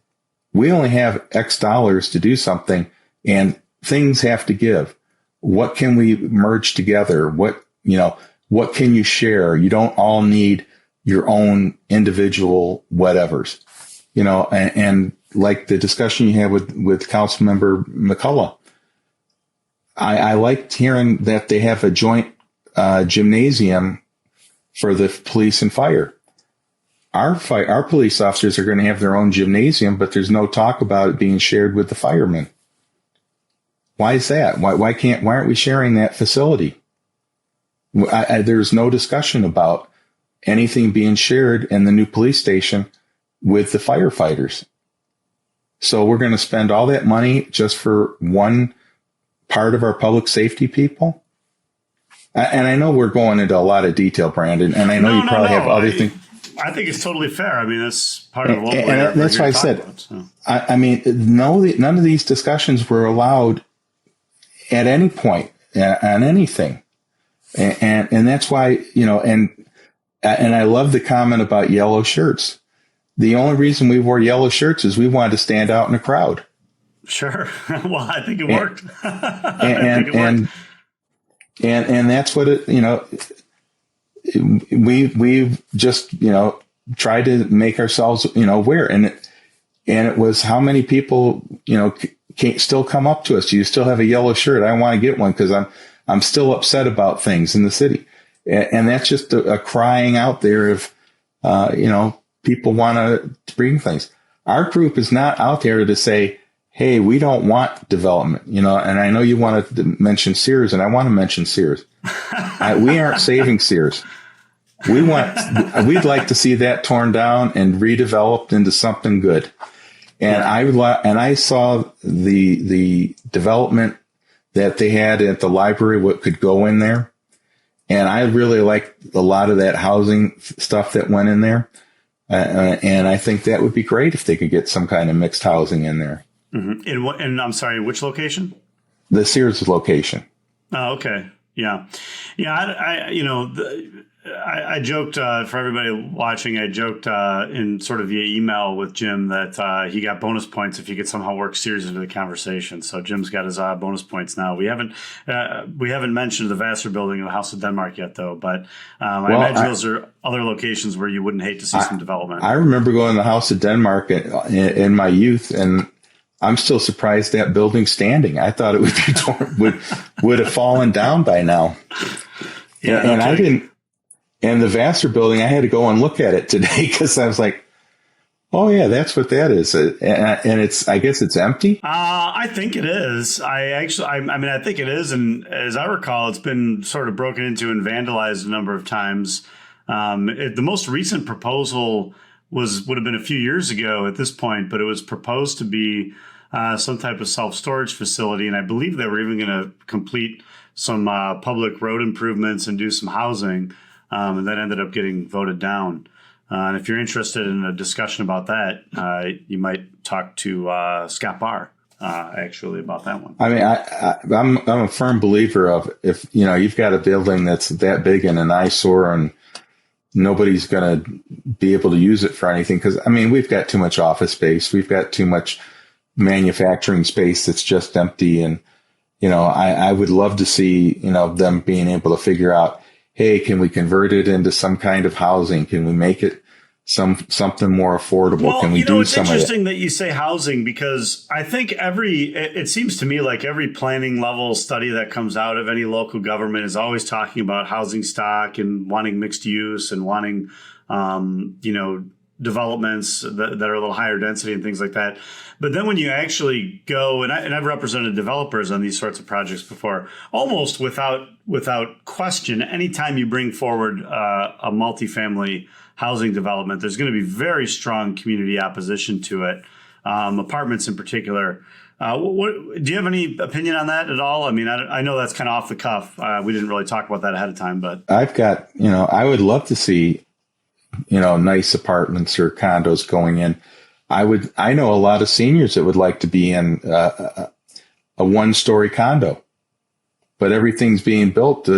we only have X dollars to do something and things have to give. What can we merge together? What can you share? You don't all need your own individual whatevers, and like the discussion you had with Councilmember McCullough. I liked hearing that they have a joint gymnasium for the police and fire. Our police officers are going to have their own gymnasium, but there's no talk about it being shared with the firemen. Why is that? Why aren't we sharing that facility? There's no discussion about anything being shared in the new police station with the firefighters. So we're going to spend all that money just for one part of our public safety people? And I know we're going into a lot of detail, Brandon, and I know you probably have other things. I think it's totally fair. I mean, that's part of what and that's why I said, about, so. None of these discussions were allowed at any point on anything. And that's why, and I love the comment about yellow shirts. The only reason we wore yellow shirts is we wanted to stand out in a crowd. Sure. Well, I think it worked. And that's what we've just, tried to make ourselves, aware. And it was how many people, can't still come up to us. Do you still have a yellow shirt? I want to get one because I'm still upset about things in the city. And that's just a crying out there of, people want to bring things. Our group is not out there to say, hey, we don't want development, and I know you wanted to mention Sears, and I want to mention Sears. We aren't saving Sears. We'd like to see that torn down and redeveloped into something good. And I saw the development that they had at the library, what could go in there. And I really liked a lot of that housing stuff that went in there. And I think that would be great if they could get some kind of mixed housing in there. Mm-hmm. And I'm sorry, which location? The Sears location. Oh, okay. Yeah. Yeah. I joked for everybody watching. I joked in sort of via email with Jim that he got bonus points if he could somehow work Sears into the conversation. So Jim's got his bonus points now. We haven't mentioned the Vassar building and the House of Denmark yet, though. But I imagine those are other locations where you wouldn't hate to see some development. I remember going to the House of Denmark in my youth, and I'm still surprised that building's standing. I thought it would be torn, would have fallen down by now. Yeah, and I didn't. And the Vassar building, I had to go and look at it today because I was like, oh, yeah, that's what that is. And I guess it's empty. I think it is. I think it is. And as I recall, it's been sort of broken into and vandalized a number of times. The most recent proposal would have been a few years ago at this point, but it was proposed to be some type of self-storage facility. And I believe they were even going to complete some public road improvements and do some housing. And that ended up getting voted down. And if you're interested in a discussion about that, you might talk to Scott Barr, actually, about that one. I mean, I'm a firm believer of if, you've got a building that's that big and an eyesore and nobody's going to be able to use it for anything. Because, we've got too much office space. We've got too much manufacturing space that's just empty. And, I would love to see, them being able to figure out, hey, can we convert it into some kind of housing? Can we make it something more affordable? Well, Can we do it's some of it? interesting that you say housing because I think it seems to me like every planning level study that comes out of any local government is always talking about housing stock and wanting mixed use and wanting, developments that are a little higher density and things like that. But then when you actually go, and I've represented developers on these sorts of projects before, almost without question, anytime you bring forward a multifamily housing development, there's going to be very strong community opposition to it, apartments in particular. Do you have any opinion on that at all? I mean, I know that's kind of off the cuff. We didn't really talk about that ahead of time, but I've got, I would love to see, nice apartments or condos going in. I know a lot of seniors that would like to be in a one-story condo, but everything's being built.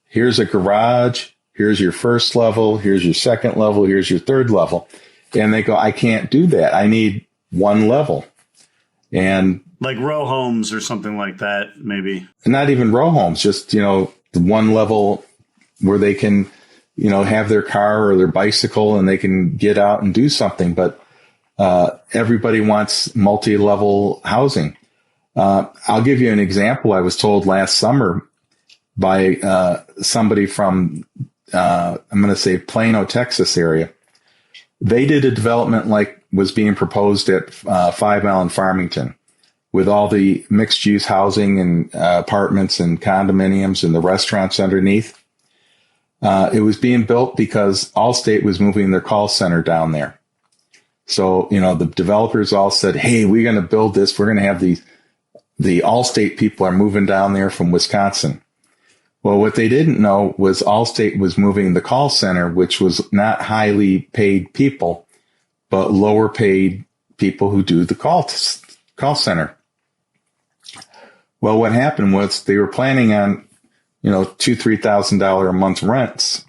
Here's a garage, here's your first level, here's your second level, here's your third level. And they go, I can't do that. I need one level. And like row homes or something like that, maybe. Not even row homes, just, the one level where they can, have their car or their bicycle and they can get out and do something. But everybody wants multi-level housing. I'll give you an example. I was told last summer by somebody from, I'm going to say Plano, Texas area. They did a development like was being proposed at 5 Mile in Farmington with all the mixed-use housing and apartments and condominiums and the restaurants underneath. It was being built because Allstate was moving their call center down there. So, the developers all said, hey, we're going to build this. We're going to have the Allstate people are moving down there from Wisconsin. Well, what they didn't know was Allstate was moving the call center, which was not highly paid people, but lower paid people who do the call center. Well, what happened was they were planning on, $2,000-$3,000 a month rents.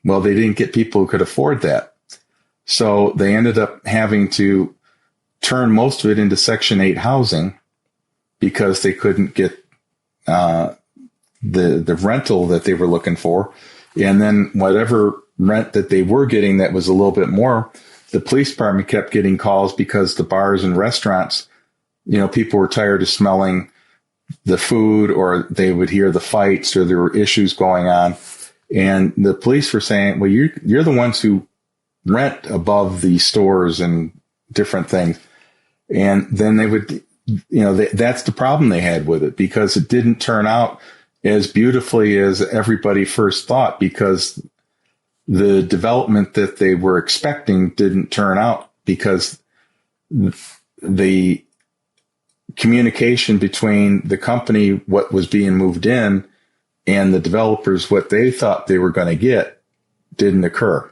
Well, they didn't get people who could afford that. So they ended up having to turn most of it into Section 8 housing because they couldn't get the rental that they were looking for. And then whatever rent that they were getting that was a little bit more, the police department kept getting calls because the bars and restaurants, people were tired of smelling the food, or they would hear the fights, or there were issues going on. And the police were saying, well, you're the ones who rent above the stores and different things. And then they would, that's the problem they had with it, because it didn't turn out as beautifully as everybody first thought, because the development that they were expecting didn't turn out, because the communication between the company, what was being moved in, and the developers, what they thought they were going to get, didn't occur.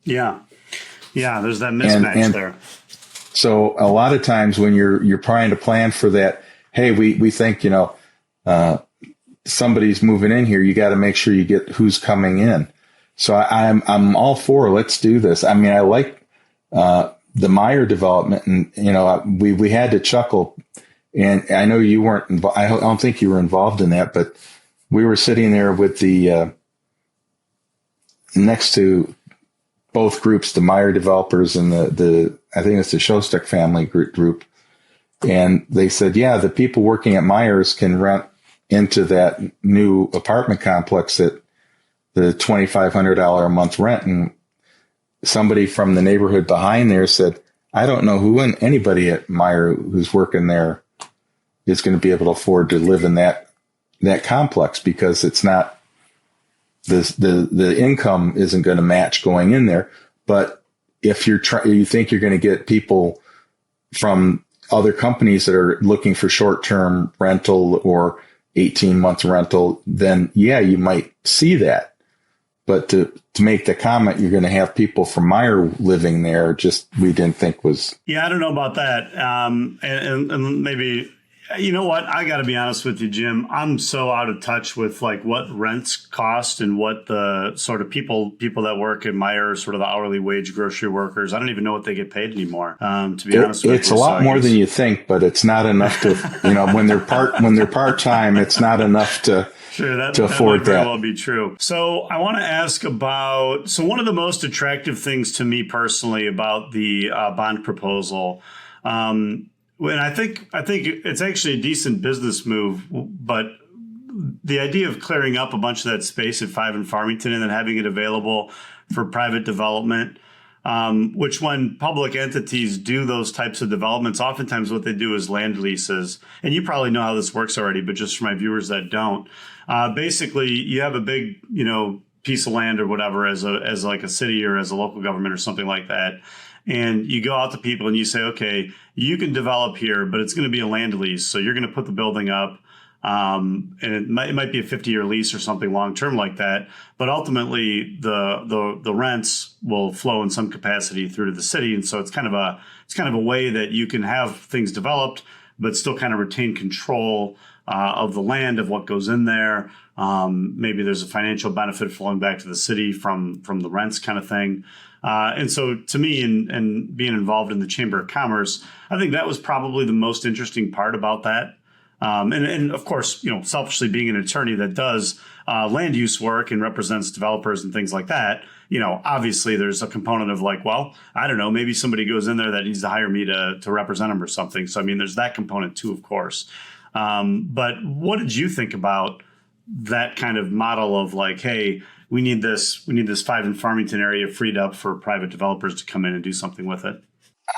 Yeah. Yeah. There's that mismatch there. So a lot of times when you're trying to plan for that, hey, we think, somebody's moving in here, you got to make sure you get who's coming in. So I'm all for, let's do this. I mean, I like, the Meyer development, and, we had to chuckle, and I know you weren't involved. I don't think you were involved in that, but we were sitting there with the, next to both groups, the Meyer developers and the I think it's the Shostak family group. And they said, yeah, the people working at Myers can rent into that new apartment complex at the $2,500 a month rent. And somebody from the neighborhood behind there said, I don't know who anybody at Meyer who's working there is going to be able to afford to live in that complex, because it's not, the income isn't going to match going in there. But if you think you're going to get people from other companies that are looking for short-term rental or 18-month rental, then yeah, you might see that. But to make the comment, you're going to have people from Meyer living there, just we didn't think was. Yeah, I don't know about that. And maybe, you know what? I got to be honest with you, Jim. I'm so out of touch with like what rents cost and what the sort of people that work at Meyer, sort of the hourly wage grocery workers. I don't even know what they get paid anymore. To be honest with you, it's a lot more than you think, but it's not enough to, when they're part-time, it's not enough to. Sure, that to afford might very that. well be true. So I want to ask about, one of the most attractive things to me personally about the bond proposal, and I think it's actually a decent business move, but the idea of clearing up a bunch of that space at 5 in Farmington and then having it available for private development, which when public entities do those types of developments, oftentimes what they do is land leases. And you probably know how this works already, but just for my viewers that don't, basically you have a big, piece of land or whatever as like a city or as a local government or something like that. And you go out to people and you say, okay, you can develop here, but it's going to be a land lease. So you're going to put the building up. And it might be a 50-year lease or something long term like that. But ultimately, the rents will flow in some capacity through to the city. And so it's kind of a way that you can have things developed, but still kind of retain control of the land, of what goes in there. Maybe there's a financial benefit flowing back to the city from the rents kind of thing. And so to me, and being involved in the Chamber of Commerce, I think that was probably the most interesting part about that. And of course, selfishly being an attorney that does land use work and represents developers and things like that, obviously there's a component of like, well, I don't know, maybe somebody goes in there that needs to hire me to represent them or something. So, I mean, there's that component too, of course. But what did you think about that kind of model of like, hey, we need this 5 in Farmington area freed up for private developers to come in and do something with it?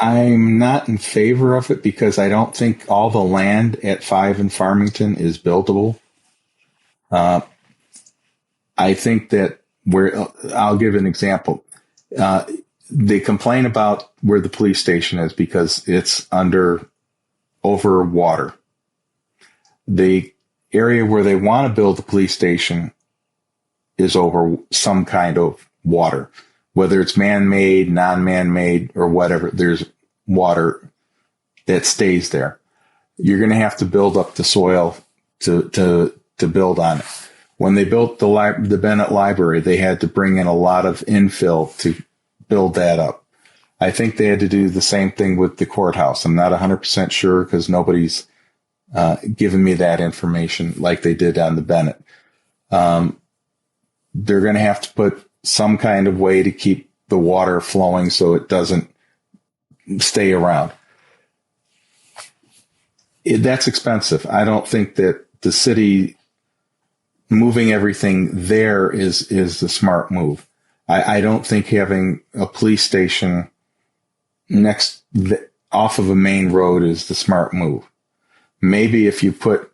I'm not in favor of it because I don't think all the land at 5 in Farmington is buildable. I think that I'll give an example. They complain about where the police station is because it's over water. The area where they want to build the police station is over some kind of water. Whether it's man-made, non-man-made, or whatever, there's water that stays there. You're going to have to build up the soil to build on it. When they built the Bennett Library, they had to bring in a lot of infill to build that up. I think they had to do the same thing with the courthouse. I'm not 100% sure because nobody's given me that information like they did on the Bennett. They're going to have to put some kind of way to keep the water flowing so it doesn't stay around. That's expensive. I don't think that the city moving everything there is the smart move. I don't think having a police station off of a main road is the smart move. Maybe if you put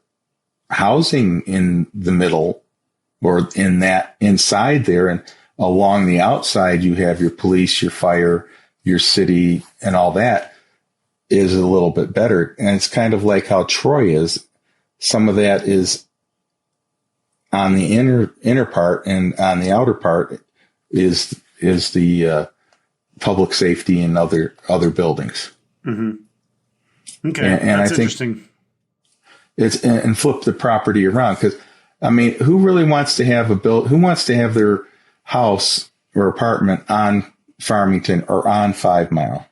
housing in the middle or in that inside there, and along the outside, you have your police, your fire, your city, and all that is a little bit better. And it's kind of like how Troy is. Some of that is on the inner part, and on the outer part is the public safety and other buildings. Mm-hmm. Okay, and that's I think interesting. And flip the property around because I mean, who really wants to have who wants to have their house or apartment on Farmington or on 5 Mile?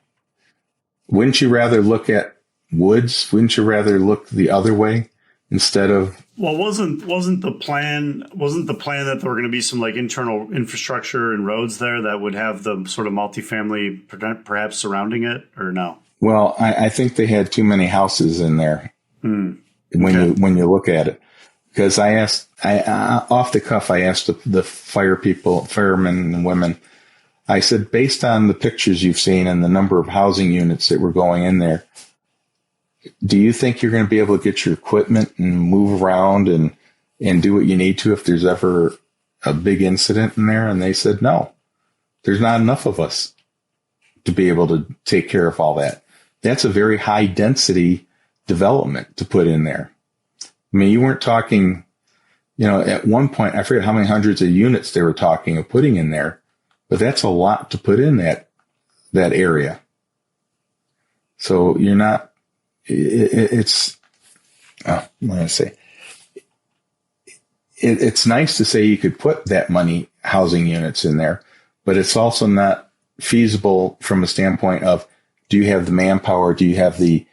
Wouldn't you rather look at woods? Wouldn't you rather look the other way instead of? Well, wasn't the plan that there were going to be some like internal infrastructure and roads there that would have the sort of multifamily perhaps surrounding it, or no? Well, I think they had too many houses in there when you look at it. Because off the cuff, I asked the firemen and women, I said, based on the pictures you've seen and the number of housing units that were going in there, do you think you're going to be able to get your equipment and move around and do what you need to if there's ever a big incident in there? And they said, no, there's not enough of us to be able to take care of all that. That's a very high density development to put in there. I mean, you weren't talking, at one point, I forget how many hundreds of units they were talking of putting in there, but that's a lot to put in that area. So you're not, it's nice to say you could put that many housing units in there, but it's also not feasible from a standpoint of, do you have the manpower? Do you have the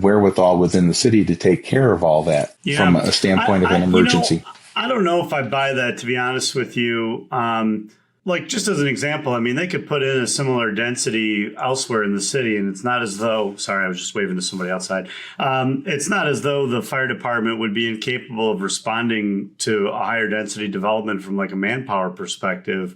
wherewithal within the city to take care of all that from a standpoint of an emergency? I don't know if I buy that, to be honest with you. Like, just as an example, I mean, they could put in a similar density elsewhere in the city, and it's not as though, sorry, I was just waving to somebody outside. It's not as though the fire department would be incapable of responding to a higher density development from like a manpower perspective.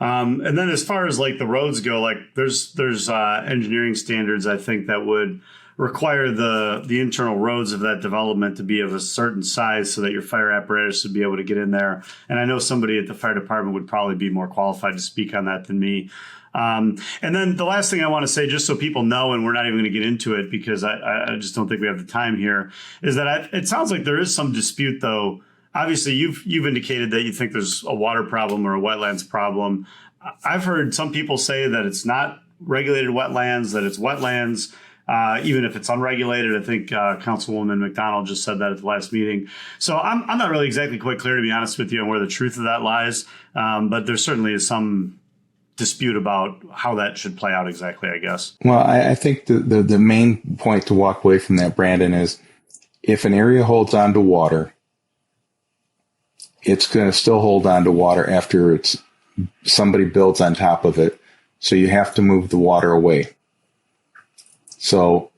And then as far as like the roads go, like there's engineering standards, I think, that would require the internal roads of that development to be of a certain size so that your fire apparatus would be able to get in there. And I know somebody at the fire department would probably be more qualified to speak on that than me. And then the last thing I want to say, just so people know, and we're not even going to get into it because I just don't think we have the time here, is that it sounds like there is some dispute, though. Obviously, you've indicated that you think there's a water problem or a wetlands problem. I've heard some people say that it's not regulated wetlands, that it's wetlands, even if it's unregulated. I think Councilwoman McDonald just said that at the last meeting. So I'm not really exactly quite clear, to be honest with you, on where the truth of that lies. But there certainly is some dispute about how that should play out exactly, I guess. Well, I think the main point to walk away from that, Brandon, is if an area holds on to water, it's going to still hold on to water after somebody builds on top of it. So you have to move the water away. So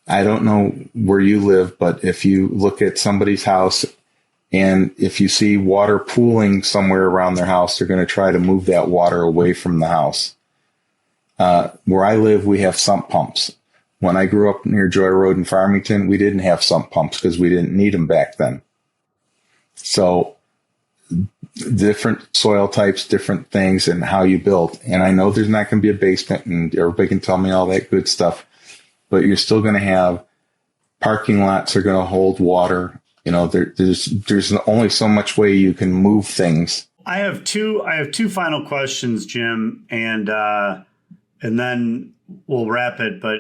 I don't know where you live, but if you look at somebody's house and if you see water pooling somewhere around their house, they're going to try to move that water away from the house. Where I live, we have sump pumps. When I grew up near Joy Road in Farmington, we didn't have sump pumps because we didn't need them back then. So different soil types, different things, and how you build. And I know there's not going to be a basement, and everybody can tell me all that good stuff, but you're still going to have parking lots are going to hold water. You know, there's only so much way you can move things. I have two final questions, Jim, and then we'll wrap it. But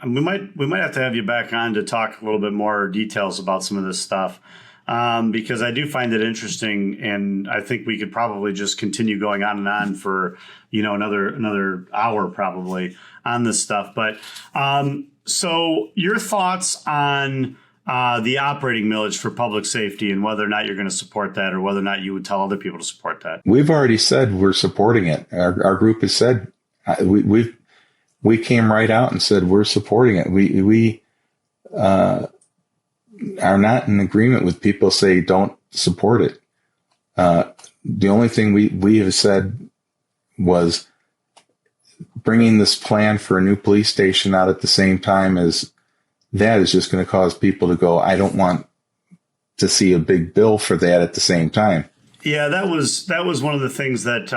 we might have to have you back on to talk a little bit more details about some of this stuff. Because I do find it interesting, and I think we could probably just continue going on and on for, another hour probably on this stuff. But so your thoughts on the operating millage for public safety and whether or not you're going to support that or whether or not you would tell other people to support that. We've already said we're supporting it. Our group has said we came right out and said we're supporting it. We are not in agreement with people say don't support it. The only thing we have said was bringing this plan for a new police station out at the same time as that is just going to cause people to go, I don't want to see a big bill for that at the same time. Yeah, that was one of the things that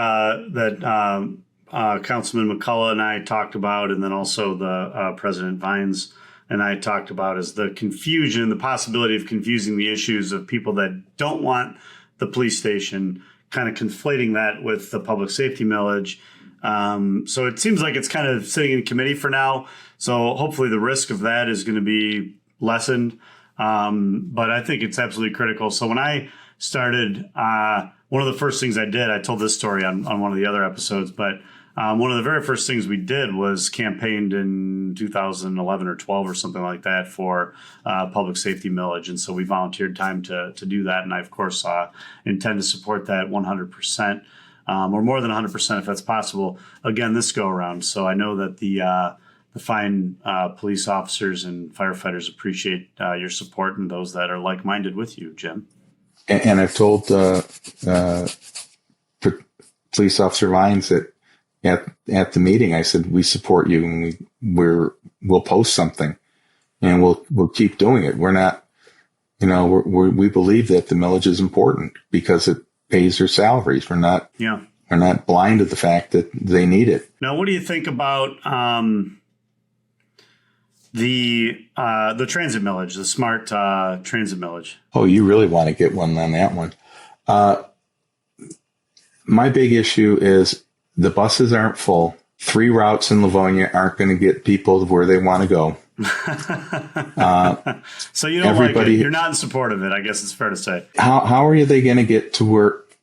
Councilman McCullough and I talked about, and then also the President Vines and I talked about, is the confusion, the possibility of confusing the issues of people that don't want the police station, kind of conflating that with the public safety millage. So it seems like it's kind of sitting in committee for now. So hopefully the risk of that is going to be lessened. But I think it's absolutely critical. So when I started, one of the first things I did, I told this story on one of the other episodes, but one of the very first things we did was campaigned in 2011 or 12 or something like that for public safety millage. And so we volunteered time to do that. And I, of course, intend to support that 100%, or more than 100% if that's possible, again, this go around. So I know that the fine police officers and firefighters appreciate your support and those that are like-minded with you, Jim. And I've told police officer Vines that at the meeting, I said, we support you and we'll post something and we'll keep doing it. We're not, we believe that the millage is important because it pays their salaries. We're not blind to the fact that they need it. Now, what do you think about the transit millage, the smart transit millage? Oh, you really want to get one on that one. My big issue is the buses aren't full. 3 routes in Livonia aren't going to get people to where they want to go. So you don't like it. You're not in support of it, I guess it's fair to say. How are they going to get to work?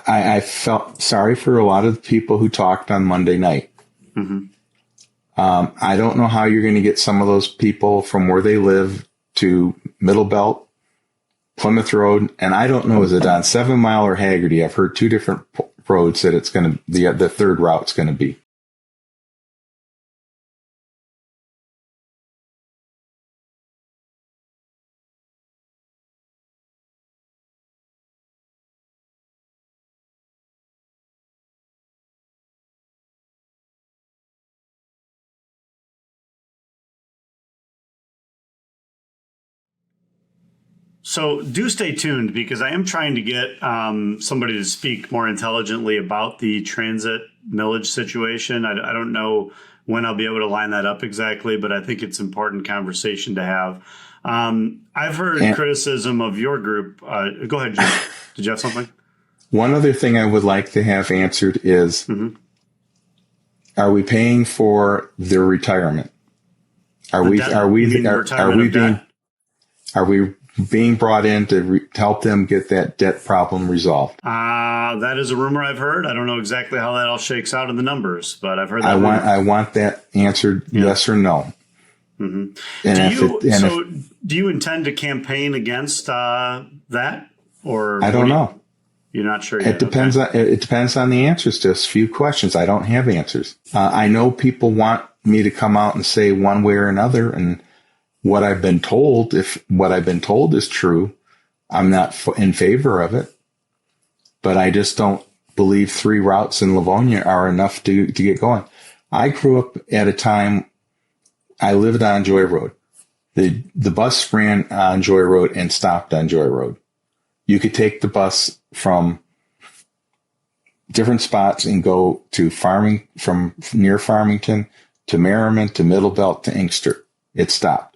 I felt sorry for a lot of the people who talked on Monday night. Mm-hmm. I don't know how you're going to get some of those people from where they live to Middle Belt, Plymouth Road, and I don't know, is it on 7 Mile or Haggerty? I've heard 2 different roads that it's going to, the third route's going to be. So do stay tuned, because I am trying to get somebody to speak more intelligently about the transit millage situation. I don't know when I'll be able to line that up exactly, but I think it's an important conversation to have. I've heard criticism of your group. Go ahead, Jim. Did you have something? One other thing I would like to have answered is, are we paying for their retirement? Are we being brought in to help them get that debt problem resolved? That is a rumor I've heard. I don't know exactly how that all shakes out in the numbers, but I've heard that. I want that answered yes or no. Mm-hmm. Do you intend to campaign against that, or I don't know? You're not sure yet. It depends. It depends on the answers to a few questions. I don't have answers. I know people want me to come out and say one way or another, and what I've been told, if what I've been told is true, I'm not in favor of it. But I just don't believe 3 routes in Livonia are enough to get going. I grew up at a time, I lived on Joy Road. The bus ran on Joy Road and stopped on Joy Road. You could take the bus from different spots and go to from near Farmington to Merriman to Middlebelt to Inkster. It stopped.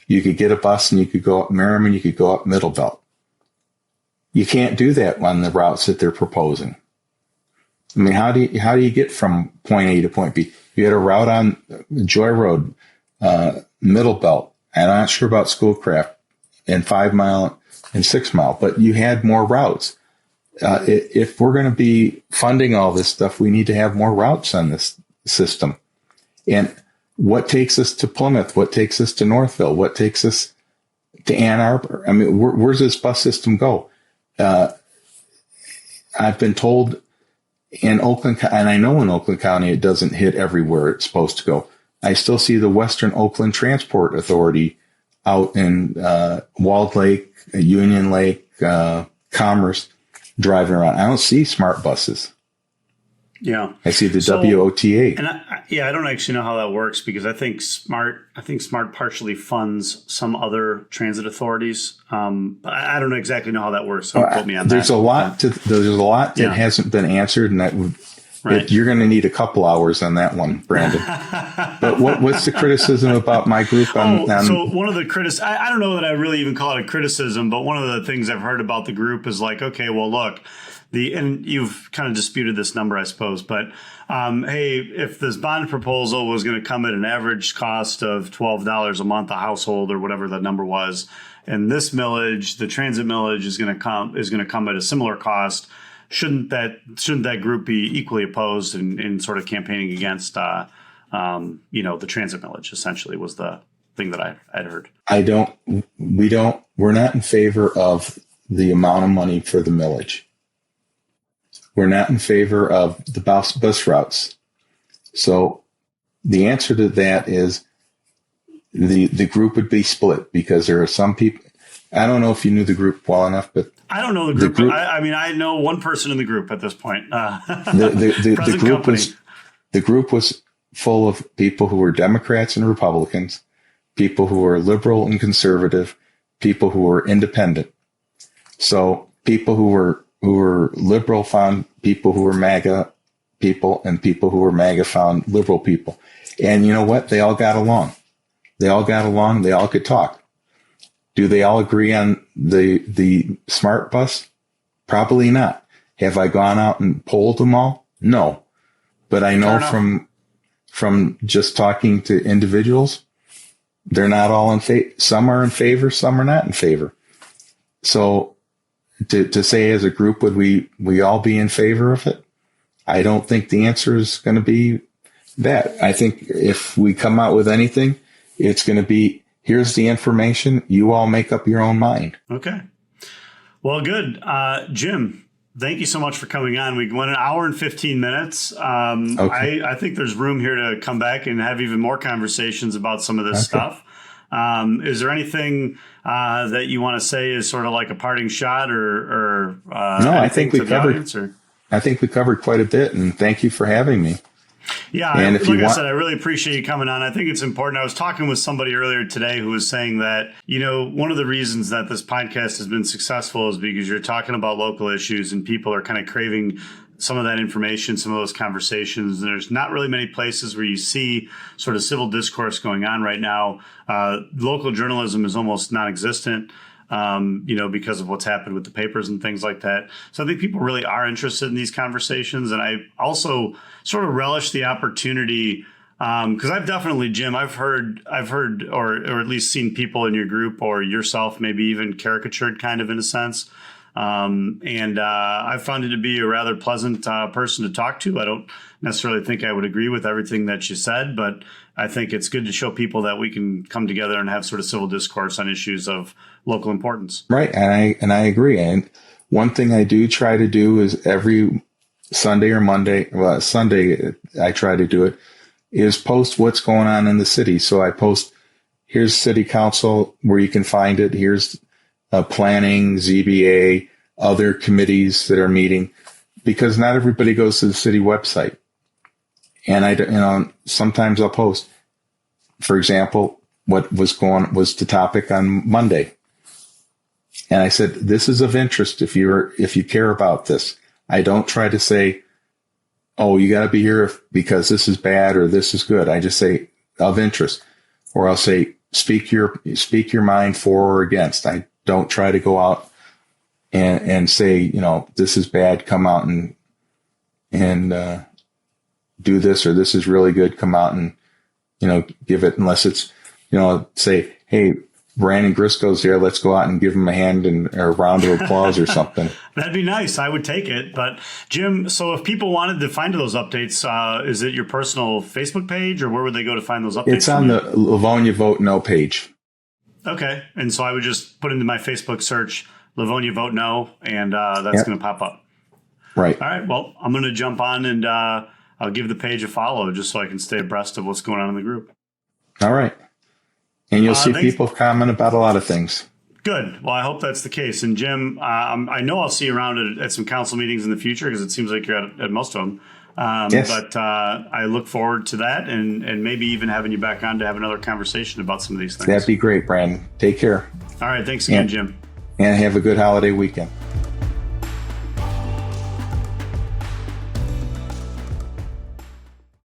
You could get a bus and you could go up Merriman, you could go up Middlebelt. You can't do that on the routes that they're proposing. I mean, how do you get from point A to point B? You had a route on Joy Road, Middlebelt. I'm not sure about Schoolcraft and 5 Mile and 6 Mile, but you had more routes. If we're going to be funding all this stuff, we need to have more routes on this system. And what takes us to Plymouth? What takes us to Northville? What takes us to Ann Arbor? I mean, where's this bus system go? I've been told in Oakland, and I know in Oakland County it doesn't hit everywhere it's supposed to go. I still see the Western Oakland Transport Authority out in Walled Lake, Union Lake, Commerce, driving around. I don't see smart buses. Yeah, I see the WOTA. And I don't actually know how that works, because I think Smart partially funds some other transit authorities. But I don't exactly know how that works. So quote me on there's that. There's a lot that hasn't been answered, and you're going to need a couple hours on that one, Brandon. But what's the criticism about my group? So one of the I don't know that I really even call it a criticism, but one of the things I've heard about the group is like, okay, well, look, and you've kind of disputed this number, I suppose, but hey, if this bond proposal was going to come at an average cost of $12 a month a household, or whatever that number was, and this millage, the transit millage, is going to come at a similar cost, shouldn't that group be equally opposed in sort of campaigning against the transit millage? Essentially, was the thing that I'd heard. We're not in favor of the amount of money for the millage. We're not in favor of the bus routes. So the answer to that is the group would be split, because there are some people. I don't know if you knew the group well enough, but I don't know the group. I know one person in the group at this point. The group was full of people who were Democrats and Republicans, people who were liberal and conservative, people who were independent. So people who were liberal found people who were MAGA people, and people who were MAGA found liberal people. And you know what? They all got along. They all could talk. Do they all agree on the smart bus? Probably not. Have I gone out and polled them all? No. But I know from just talking to individuals, they're not all in favor. Some are in favor, some are not in favor. So to say as a group, would we all be in favor of it? I don't think the answer is going to be that. I think if we come out with anything, it's going to be, here's the information. You all make up your own mind. Okay. Well, good. Jim, thank you so much for coming on. We went an hour and 15 minutes. Okay. I think there's room here to come back and have even more conversations about some of this stuff. Is there anything that you want to say is sort of like a parting shot, or no? I think we covered. I think we covered quite a bit, and thank you for having me. Yeah, And if you like I want, said, I really appreciate you coming on. I think it's important. I was talking with somebody earlier today who was saying that, one of the reasons that this podcast has been successful is because you're talking about local issues and people are kind of craving some of that information, some of those conversations. And there's not really many places where you see sort of civil discourse going on right now. Local journalism is almost non-existent. Because of what's happened with the papers and things like that. So I think people really are interested in these conversations. And I also sort of relish the opportunity because I've definitely, Jim, I've heard or at least seen people in your group or yourself, maybe even caricatured kind of in a sense. I found it to be a rather pleasant person to talk to. I don't necessarily think I would agree with everything that you said, but I think it's good to show people that we can come together and have sort of civil discourse on issues of local importance. Right. And I agree. And one thing I do try to do is every Sunday or Monday, Sunday, I try to do it, is post what's going on in the city. So I post, here's city council where you can find it. Here's planning, ZBA, other committees that are meeting, because not everybody goes to the city website. And sometimes I'll post, for example, what was the topic on Monday. And I said, this is of interest if you care about this. I don't try to say, oh, you got to be here because this is bad or this is good. I just say of interest, or I'll say, speak your mind for or against. I don't try to go out and say, this is bad. Come out and do this, or this is really good. Come out and, give it, unless it's, say, hey, Brandon Grysko's there. Let's go out and give him a hand and a round of applause or something. That'd be nice. I would take it. But Jim, so if people wanted to find those updates, is it your personal Facebook page, or where would they go to find those updates? It's on the Livonia Vote No page. Okay. And so I would just put into my Facebook search, Livonia Vote No, and that's going to pop up. Right. All right. Well, I'm going to jump on and I'll give the page a follow just so I can stay abreast of what's going on in the group. All right. And you'll see people comment about a lot of things. Good. Well, I hope that's the case. And Jim, I know I'll see you around at some council meetings in the future because it seems like you're at most of them. Yes. But I look forward to that and maybe even having you back on to have another conversation about some of these things. That'd be great, Brandon. Take care. All right. Thanks again, Jim. And have a good holiday weekend.